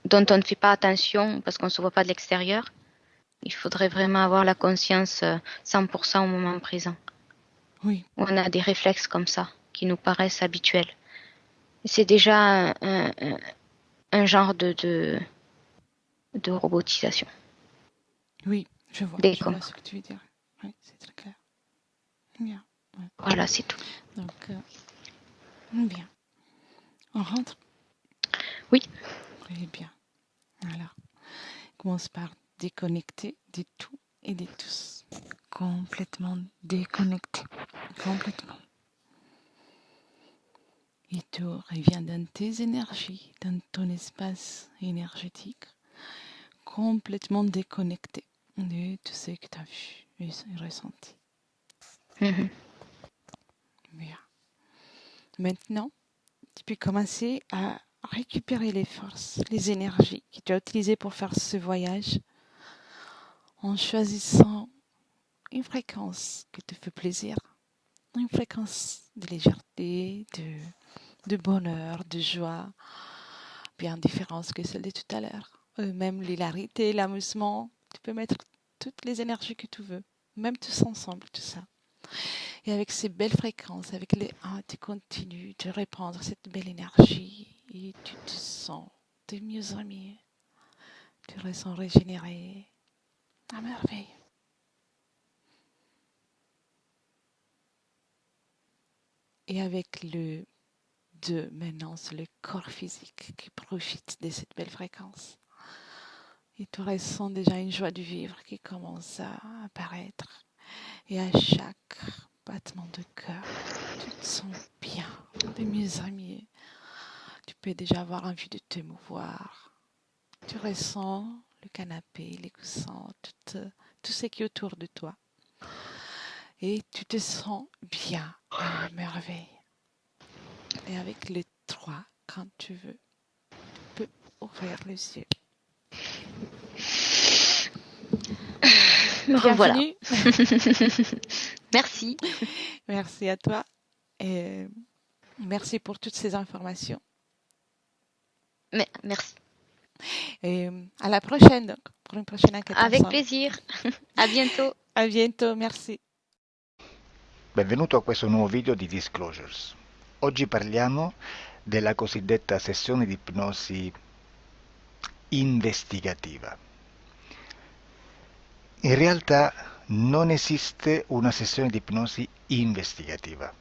dont on ne fait pas attention parce qu'on ne se voit pas de l'extérieur. Il faudrait vraiment avoir la conscience 100% au moment présent. Oui, On a des réflexes comme ça qui nous paraissent habituels. C'est déjà un genre de robotisation. oui, Des je com. vois ce que tu veux dire. Oui, c'est très clair. Bien. Ouais. Voilà, c'est tout. Donc, bien. On rentre? Oui. Très bien. Alors, on commence par déconnecter de tout et de tous. Complètement déconnecté. Complètement. Et tout revient dans tes énergies, dans ton espace énergétique, complètement déconnecté de tout ce que tu as vu et ressenti. Mhm. Bien. Maintenant, tu peux commencer à récupérer les forces, les énergies que tu as utilisées pour faire ce voyage en choisissant une fréquence qui te fait plaisir, une fréquence de légèreté, de bonheur, de joie, bien différente que celle de tout à l'heure. Même l'hilarité, l'amusement, tu peux mettre toutes les énergies que tu veux, même tous ensemble, tout ça. Et avec ces belles fréquences, avec les 1, tu continues de répandre cette belle énergie et tu te sens de mieux en mieux. Tu ressens régénéré à merveille. Et avec le 2, maintenant, c'est le corps physique qui profite de cette belle fréquence. Et tu ressens déjà une joie de vivre qui commence à apparaître. Et à chaque battement de cœur, tu te sens bien, de mieux en mieux. Tu peux déjà avoir envie de te mouvoir. Tu ressens le canapé, les coussins, tout ce qui est autour de toi. Et tu te sens bien, à merveille. Et avec les 3, quand tu veux, tu peux ouvrir les yeux. Me revoilà. Bienvenue. Merci. Merci à toi. Et merci pour toutes ces informations. Merci. Et à la prochaine, donc, pour une prochaine enquête Avec ensemble. plaisir. À bientôt. À bientôt, merci. Benvenuto a questo nuovo video di Disclosures. Oggi parliamo della cosiddetta sessione di ipnosi investigativa. In realtà non esiste una sessione di ipnosi investigativa.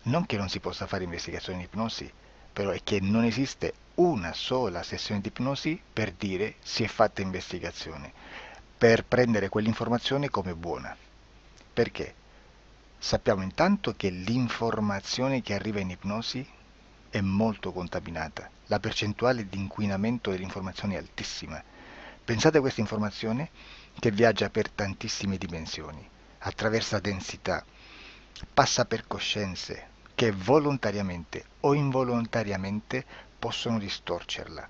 Non che non si possa fare investigazione di ipnosi, però è che non esiste una sola sessione di ipnosi per dire si è fatta investigazione, per prendere quell'informazione come buona. Perché? Sappiamo intanto che l'informazione che arriva in ipnosi è molto contaminata, la percentuale di inquinamento dell'informazione è altissima. Pensate a questa informazione che viaggia per tantissime dimensioni, attraversa densità, passa per coscienze che volontariamente o involontariamente possono distorcerla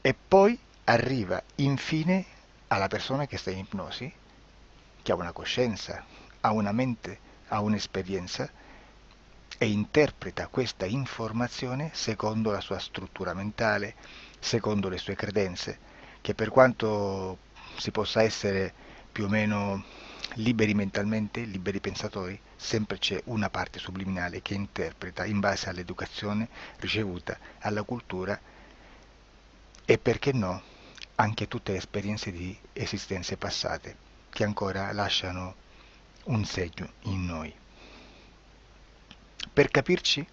e poi arriva infine alla persona che sta in ipnosi, che ha una coscienza, ha una mente, ha un'esperienza e interpreta questa informazione secondo la sua struttura mentale, secondo le sue credenze, che per quanto si possa essere più o meno liberi mentalmente, liberi pensatori, sempre c'è una parte subliminale che interpreta in base all'educazione ricevuta, alla cultura e perché no anche tutte le esperienze di esistenze passate che ancora lasciano un segno in noi. Per capirci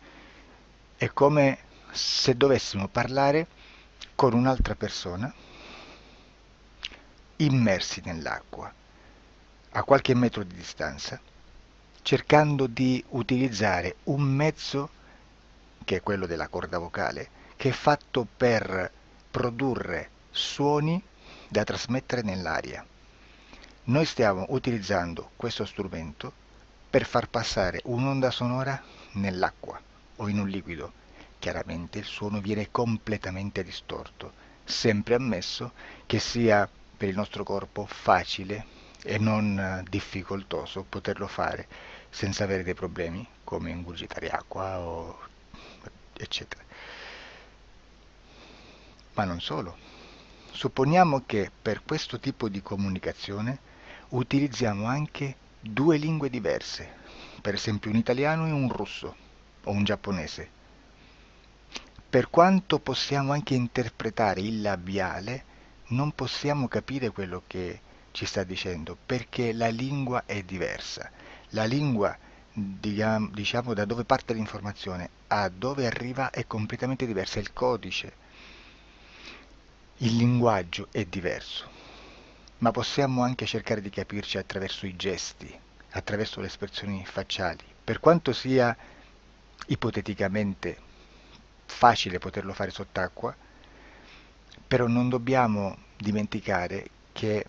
è come se dovessimo parlare con un'altra persona immersi nell'acqua, a qualche metro di distanza, cercando di utilizzare un mezzo, che è quello della corda vocale, che è fatto per produrre suoni da trasmettere nell'aria. Noi stiamo utilizzando questo strumento per far passare un'onda sonora nell'acqua o in un liquido chiaramente il suono viene completamente distorto, sempre ammesso che sia per il nostro corpo facile e non difficoltoso poterlo fare senza avere dei problemi come ingurgitare acqua o eccetera. Ma non solo. Supponiamo che per questo tipo di comunicazione utilizziamo anche due lingue diverse, per esempio un italiano e un russo o un giapponese. Per quanto possiamo anche interpretare il labiale, non possiamo capire quello che ci sta dicendo, perché la lingua è diversa. La lingua, diciamo, da dove parte l'informazione a dove arriva è completamente diversa, il codice, il linguaggio è diverso, ma possiamo anche cercare di capirci attraverso i gesti, attraverso le espressioni facciali. Per quanto sia ipoteticamente facile poterlo fare sott'acqua, però non dobbiamo dimenticare che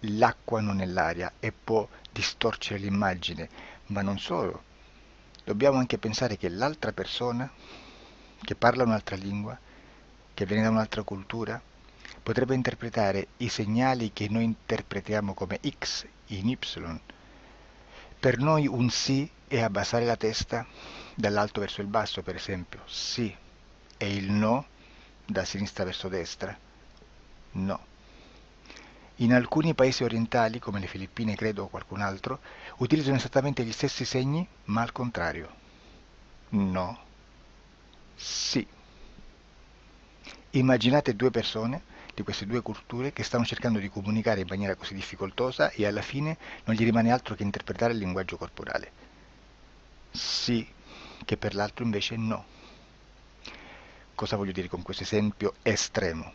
l'acqua non è l'aria e può distorcere l'immagine, ma non solo. Dobbiamo anche pensare che l'altra persona, che parla un'altra lingua, che viene da un'altra cultura, potrebbe interpretare i segnali che noi interpretiamo come X in Y. Per noi un sì è abbassare la testa dall'alto verso il basso, per esempio, sì, e il no da sinistra verso destra, no. In alcuni paesi orientali, come le Filippine credo o qualcun altro, utilizzano esattamente gli stessi segni, ma al contrario. No, sì. Immaginate due persone di queste due culture che stanno cercando di comunicare in maniera così difficoltosa e alla fine non gli rimane altro che interpretare il linguaggio corporale. Sì, che per l'altro invece no. Cosa voglio dire con questo esempio estremo?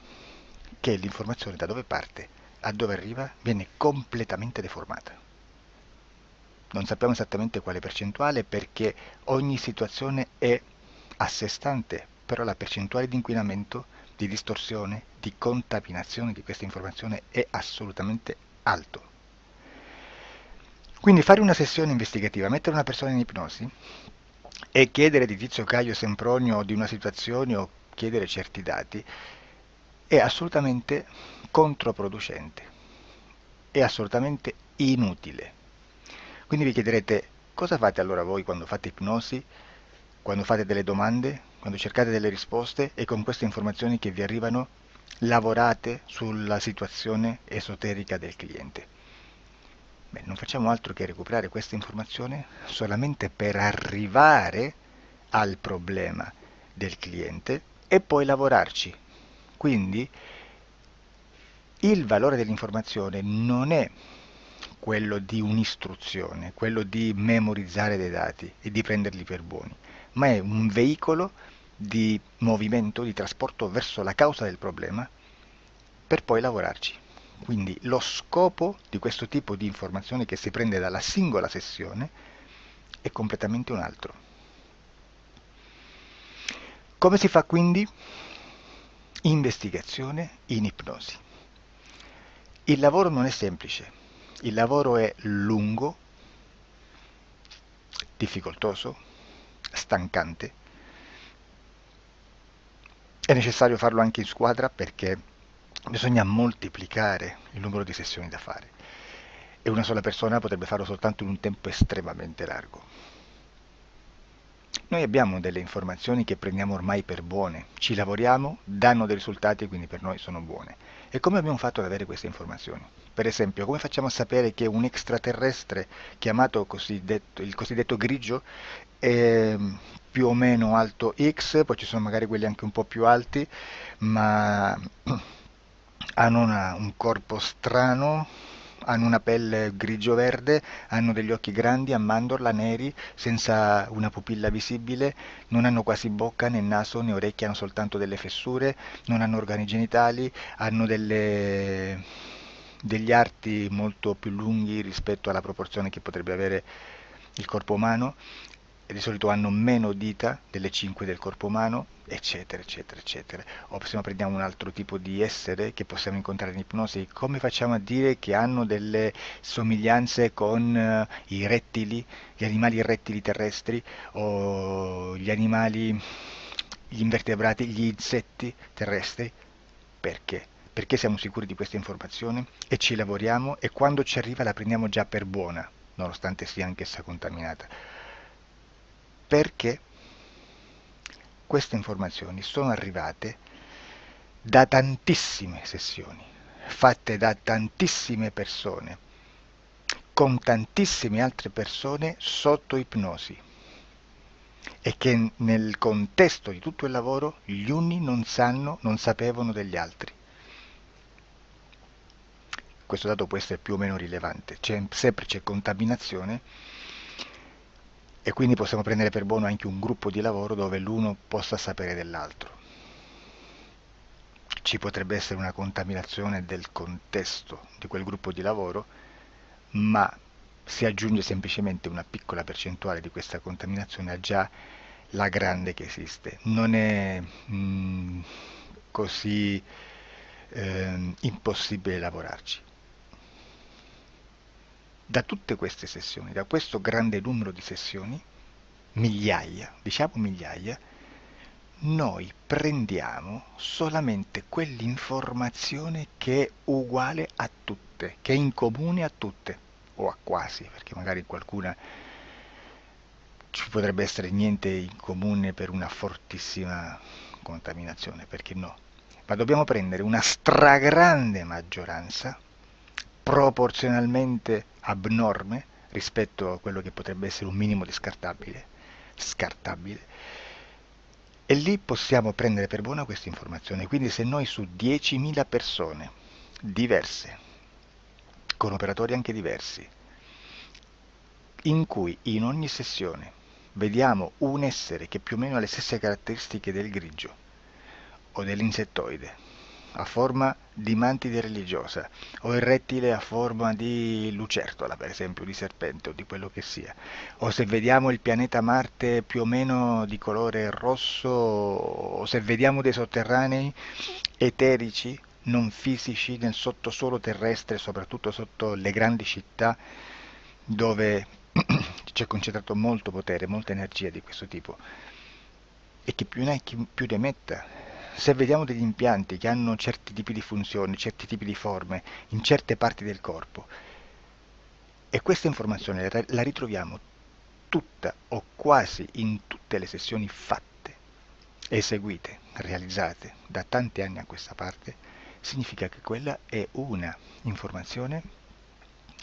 Che l'informazione da dove parte a dove arriva viene completamente deformata. Non sappiamo esattamente quale percentuale perché ogni situazione è a sé stante, però la percentuale di inquinamento, di distorsione, di contaminazione di questa informazione è assolutamente alto. Quindi fare una sessione investigativa, mettere una persona in ipnosi e chiedere di Tizio Caio Sempronio di una situazione o chiedere certi dati è assolutamente controproducente, è assolutamente inutile. Quindi vi chiederete cosa fate allora voi quando fate ipnosi, quando fate delle domande, quando cercate delle risposte e con queste informazioni che vi arrivano lavorate sulla situazione esoterica del cliente. Beh, non facciamo altro che recuperare questa informazione solamente per arrivare al problema del cliente e poi lavorarci. Quindi il valore dell'informazione non è quello di un'istruzione, quello di memorizzare dei dati e di prenderli per buoni, ma è un veicolo di movimento, di trasporto verso la causa del problema per poi lavorarci. Quindi lo scopo di questo tipo di informazione che si prende dalla singola sessione è completamente un altro. Come si fa quindi? Investigazione in ipnosi. Il lavoro non è semplice, il lavoro è lungo, difficoltoso, stancante. È necessario farlo anche in squadra perché bisogna moltiplicare il numero di sessioni da fare e una sola persona potrebbe farlo soltanto in un tempo estremamente largo. Noi abbiamo delle informazioni che prendiamo ormai per buone, ci lavoriamo, danno dei risultati e quindi per noi sono buone. E come abbiamo fatto ad avere queste informazioni? Per esempio, come facciamo a sapere che un extraterrestre chiamato il cosiddetto grigio è più o meno alto X, poi ci sono magari quelli anche un po' più alti, ma hanno un corpo strano, hanno una pelle grigio-verde, hanno degli occhi grandi a mandorla, neri, senza una pupilla visibile, non hanno quasi bocca né naso né orecchie, hanno soltanto delle fessure, non hanno organi genitali, hanno degli arti molto più lunghi rispetto alla proporzione che potrebbe avere il corpo umano e di solito hanno meno dita delle 5 del corpo umano, eccetera, eccetera, eccetera. O se no prendiamo un altro tipo di essere che possiamo incontrare in ipnosi, come facciamo a dire che hanno delle somiglianze con i rettili, gli animali rettili terrestri o gli invertebrati, gli insetti terrestri? Perché? Perché siamo sicuri di questa informazione e ci lavoriamo e quando ci arriva la prendiamo già per buona, nonostante sia anch'essa contaminata. Perché queste informazioni sono arrivate da tantissime sessioni, fatte da tantissime persone, con tantissime altre persone sotto ipnosi e che nel contesto di tutto il lavoro gli uni non sapevano degli altri. Questo dato può essere più o meno rilevante, sempre c'è contaminazione e quindi possiamo prendere per buono anche un gruppo di lavoro dove l'uno possa sapere dell'altro. Ci potrebbe essere una contaminazione del contesto di quel gruppo di lavoro, ma si aggiunge semplicemente una piccola percentuale di questa contaminazione a già la grande che esiste. Non è così impossibile lavorarci. Da tutte queste sessioni, da questo grande numero di sessioni, migliaia, diciamo migliaia, noi prendiamo solamente quell'informazione che è uguale a tutte, che è in comune a tutte, o a quasi, perché magari qualcuna ci potrebbe essere niente in comune per una fortissima contaminazione, perché no? Ma dobbiamo prendere una stragrande maggioranza, proporzionalmente abnorme rispetto a quello che potrebbe essere un minimo di scartabile, e lì possiamo prendere per buona questa informazione. Quindi se noi su 10.000 persone diverse, con operatori anche diversi, in cui in ogni sessione vediamo un essere che più o meno ha le stesse caratteristiche del grigio o dell'insettoide, a forma di mantide religiosa, o il rettile a forma di lucertola, per esempio, di serpente o di quello che sia, o se vediamo il pianeta Marte più o meno di colore rosso, o se vediamo dei sotterranei eterici, non fisici, nel sottosuolo terrestre, soprattutto sotto le grandi città, dove c'è concentrato molto potere, molta energia di questo tipo, e che più ne hai più ne metta. Se vediamo degli impianti che hanno certi tipi di funzioni, certi tipi di forme in certe parti del corpo, e questa informazione la ritroviamo tutta o quasi in tutte le sessioni fatte, eseguite, realizzate da tanti anni a questa parte, significa che quella è una informazione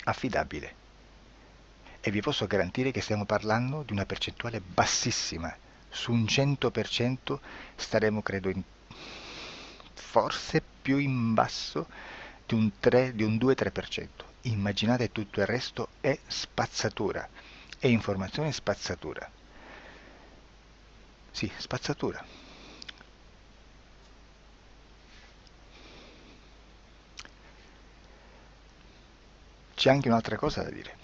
affidabile. E vi posso garantire che stiamo parlando di una percentuale bassissima. Su un 100% staremo, credo, forse più in basso di un 2-3%. Immaginate, tutto il resto è spazzatura, è informazione spazzatura. Sì, spazzatura. C'è anche un'altra cosa da dire.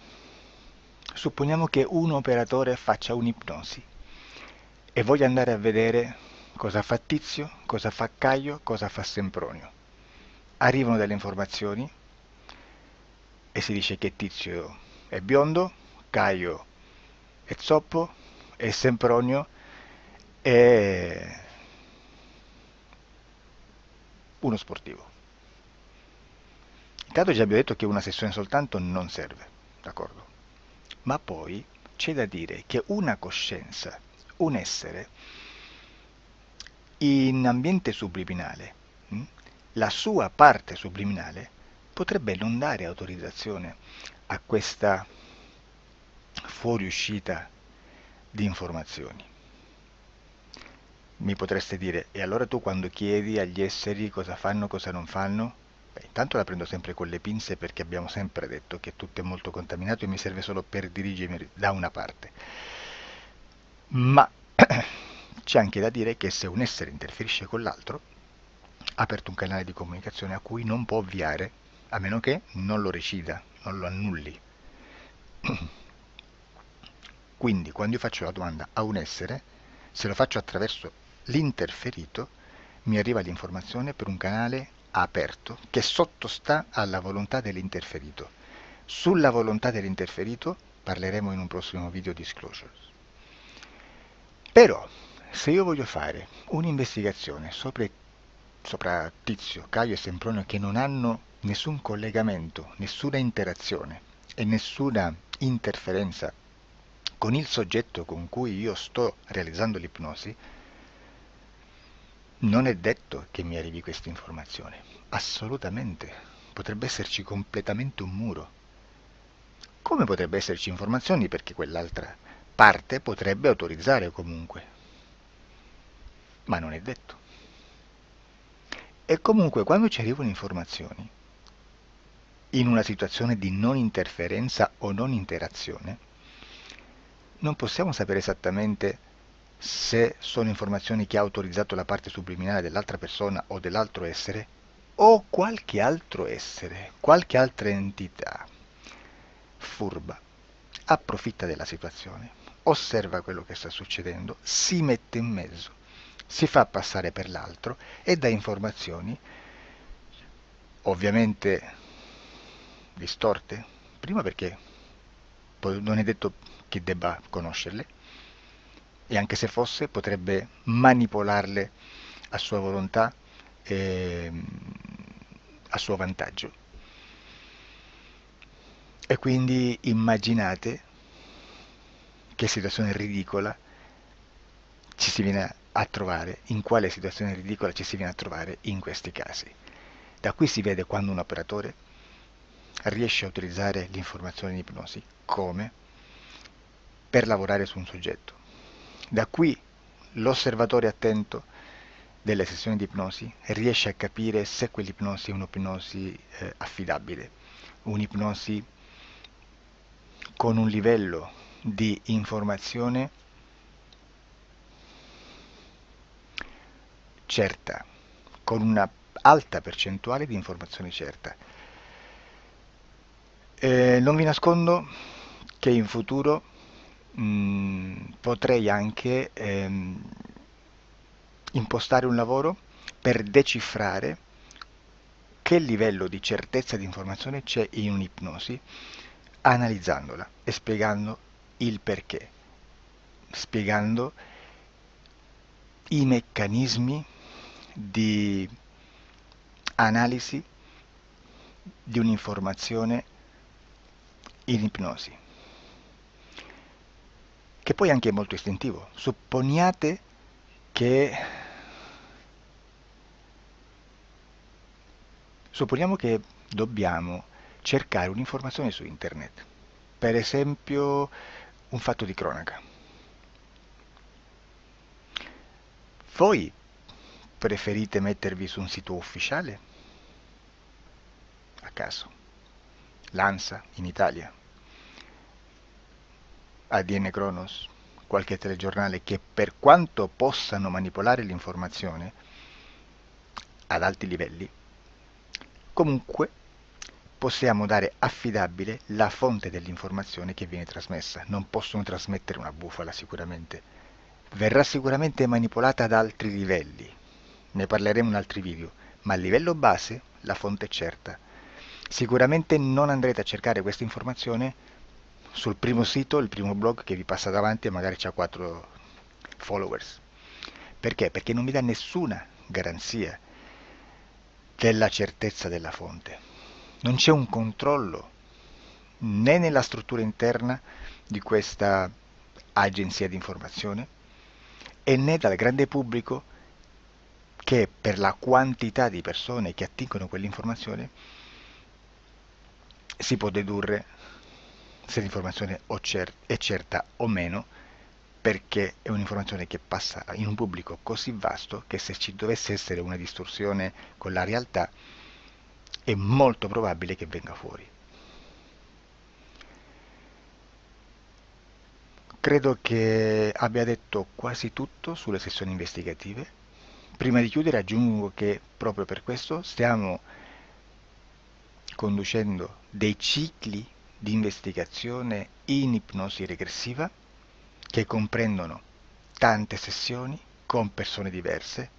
Supponiamo che un operatore faccia un'ipnosi e voglia andare a vedere cosa fa Tizio, cosa fa Caio, cosa fa Sempronio. Arrivano delle informazioni e si dice che Tizio è biondo, Caio è zoppo e Sempronio è uno sportivo. Intanto già abbiamo detto che una sessione soltanto non serve, d'accordo? Ma poi c'è da dire che una coscienza, un essere, in ambiente subliminale, la sua parte subliminale potrebbe non dare autorizzazione a questa fuoriuscita di informazioni. Mi potreste dire, e allora tu quando chiedi agli esseri cosa fanno, cosa non fanno? Beh, intanto la prendo sempre con le pinze perché abbiamo sempre detto che tutto è molto contaminato e mi serve solo per dirigermi da una parte. Ma c'è anche da dire che se un essere interferisce con l'altro, ha aperto un canale di comunicazione a cui non può ovviare, a meno che non lo recida, non lo annulli. Quindi quando io faccio la domanda a un essere, se lo faccio attraverso l'interferito, mi arriva l'informazione per un canale aperto che sottostà alla volontà dell'interferito. Sulla volontà dell'interferito parleremo in un prossimo video disclosures. Però, se io voglio fare un'investigazione sopra Tizio, Caio e Sempronio che non hanno nessun collegamento, nessuna interazione e nessuna interferenza con il soggetto con cui io sto realizzando l'ipnosi, non è detto che mi arrivi questa informazione. Assolutamente. Potrebbe esserci completamente un muro. Come potrebbe esserci informazioni perché quell'altra parte potrebbe autorizzare comunque. Ma non è detto. E comunque quando ci arrivano informazioni, in una situazione di non interferenza o non interazione, non possiamo sapere esattamente se sono informazioni che ha autorizzato la parte subliminale dell'altra persona o dell'altro essere, o qualche altro essere, qualche altra entità furba, approfitta della situazione, osserva quello che sta succedendo, si mette in mezzo, si fa passare per l'altro e dà informazioni, ovviamente distorte, prima perché poi non è detto che debba conoscerle, e anche se fosse potrebbe manipolarle a sua volontà e a suo vantaggio. E quindi immaginate che situazione ridicola ci si viene a trovare, in quale situazione ridicola ci si viene a trovare in questi casi. Da qui si vede quando un operatore riesce a utilizzare l'informazione in ipnosi come per lavorare su un soggetto. Da qui l'osservatore attento delle sessioni di ipnosi riesce a capire se quell'ipnosi è un'ipnosi affidabile, un'ipnosi con un livello di informazione certa, con una alta percentuale di informazione certa. Non vi nascondo che in futuro potrei anche impostare un lavoro per decifrare che livello di certezza di informazione c'è in un'ipnosi, analizzandola e spiegando il perché, spiegando i meccanismi di analisi di un'informazione in ipnosi, che poi anche è molto istintivo. Supponiamo che dobbiamo cercare un'informazione su internet, per esempio un fatto di cronaca. Voi preferite mettervi su un sito ufficiale? A caso. L'ANSA in Italia, ADN Kronos, qualche telegiornale che per quanto possano manipolare l'informazione ad alti livelli, comunque possiamo dare affidabile la fonte dell'informazione che viene trasmessa. Non possono trasmettere una bufala sicuramente. Verrà sicuramente manipolata ad altri livelli. Ne parleremo in altri video, ma a livello base la fonte è certa. Sicuramente non andrete a cercare questa informazione sul primo sito, il primo blog che vi passa davanti e magari ha 4 followers. Perché? Perché non vi dà nessuna garanzia della certezza della fonte. Non c'è un controllo né nella struttura interna di questa agenzia di informazione e né dal grande pubblico che per la quantità di persone che attingono quell'informazione si può dedurre se l'informazione è certa o meno, perché è un'informazione che passa in un pubblico così vasto che se ci dovesse essere una distorsione con la realtà è molto probabile che venga fuori. Credo che abbia detto quasi tutto sulle sessioni investigative. Prima di chiudere aggiungo che proprio per questo stiamo conducendo dei cicli di investigazione in ipnosi regressiva che comprendono tante sessioni con persone diverse,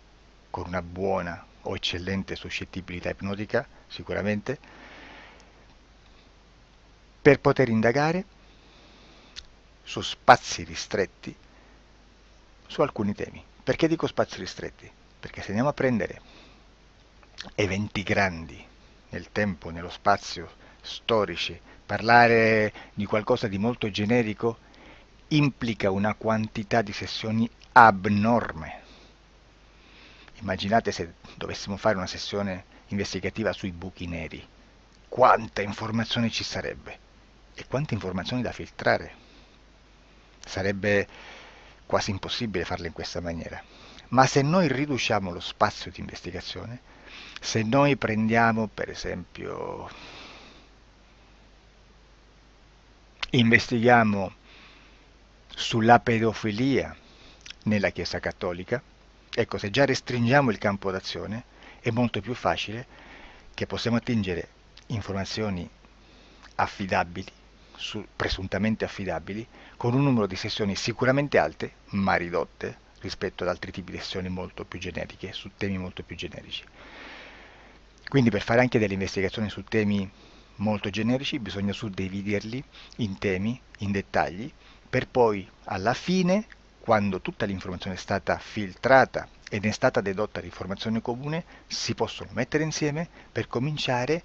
con una buona o eccellente suscettibilità ipnotica, sicuramente, per poter indagare su spazi ristretti su alcuni temi. Perché dico spazi ristretti? Perché se andiamo a prendere eventi grandi nel tempo, nello spazio, storici, parlare di qualcosa di molto generico implica una quantità di sessioni abnorme. Immaginate se dovessimo fare una sessione investigativa sui buchi neri, quanta informazione ci sarebbe e quante informazioni da filtrare. Sarebbe quasi impossibile farlo in questa maniera. Ma se noi riduciamo lo spazio di investigazione, se noi prendiamo per esempio, investighiamo sulla pedofilia nella Chiesa Cattolica, ecco, se già restringiamo il campo d'azione, è molto più facile che possiamo attingere informazioni affidabili, presuntamente affidabili, con un numero di sessioni sicuramente alte, ma ridotte rispetto ad altri tipi di sessioni molto più generiche, su temi molto più generici. Quindi per fare anche delle investigazioni su temi molto generici bisogna suddividerli in temi, in dettagli, per poi alla fine, quando tutta l'informazione è stata filtrata ed è stata dedotta l'informazione comune, si possono mettere insieme per cominciare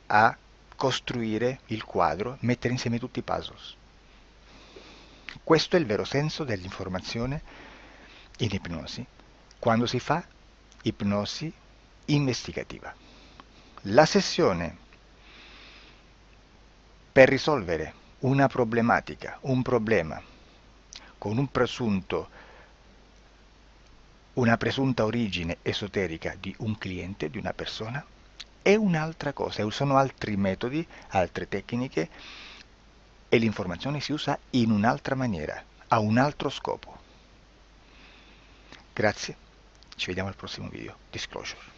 a costruire il quadro, mettere insieme tutti i puzzles. Questo è il vero senso dell'informazione in ipnosi, quando si fa ipnosi investigativa. La sessione per risolvere una problematica, un problema, con una presunta origine esoterica di un cliente, di una persona, è un'altra cosa, sono altri metodi, altre tecniche e l'informazione si usa in un'altra maniera, ha un altro scopo. Grazie, ci vediamo al prossimo video. Disclosure.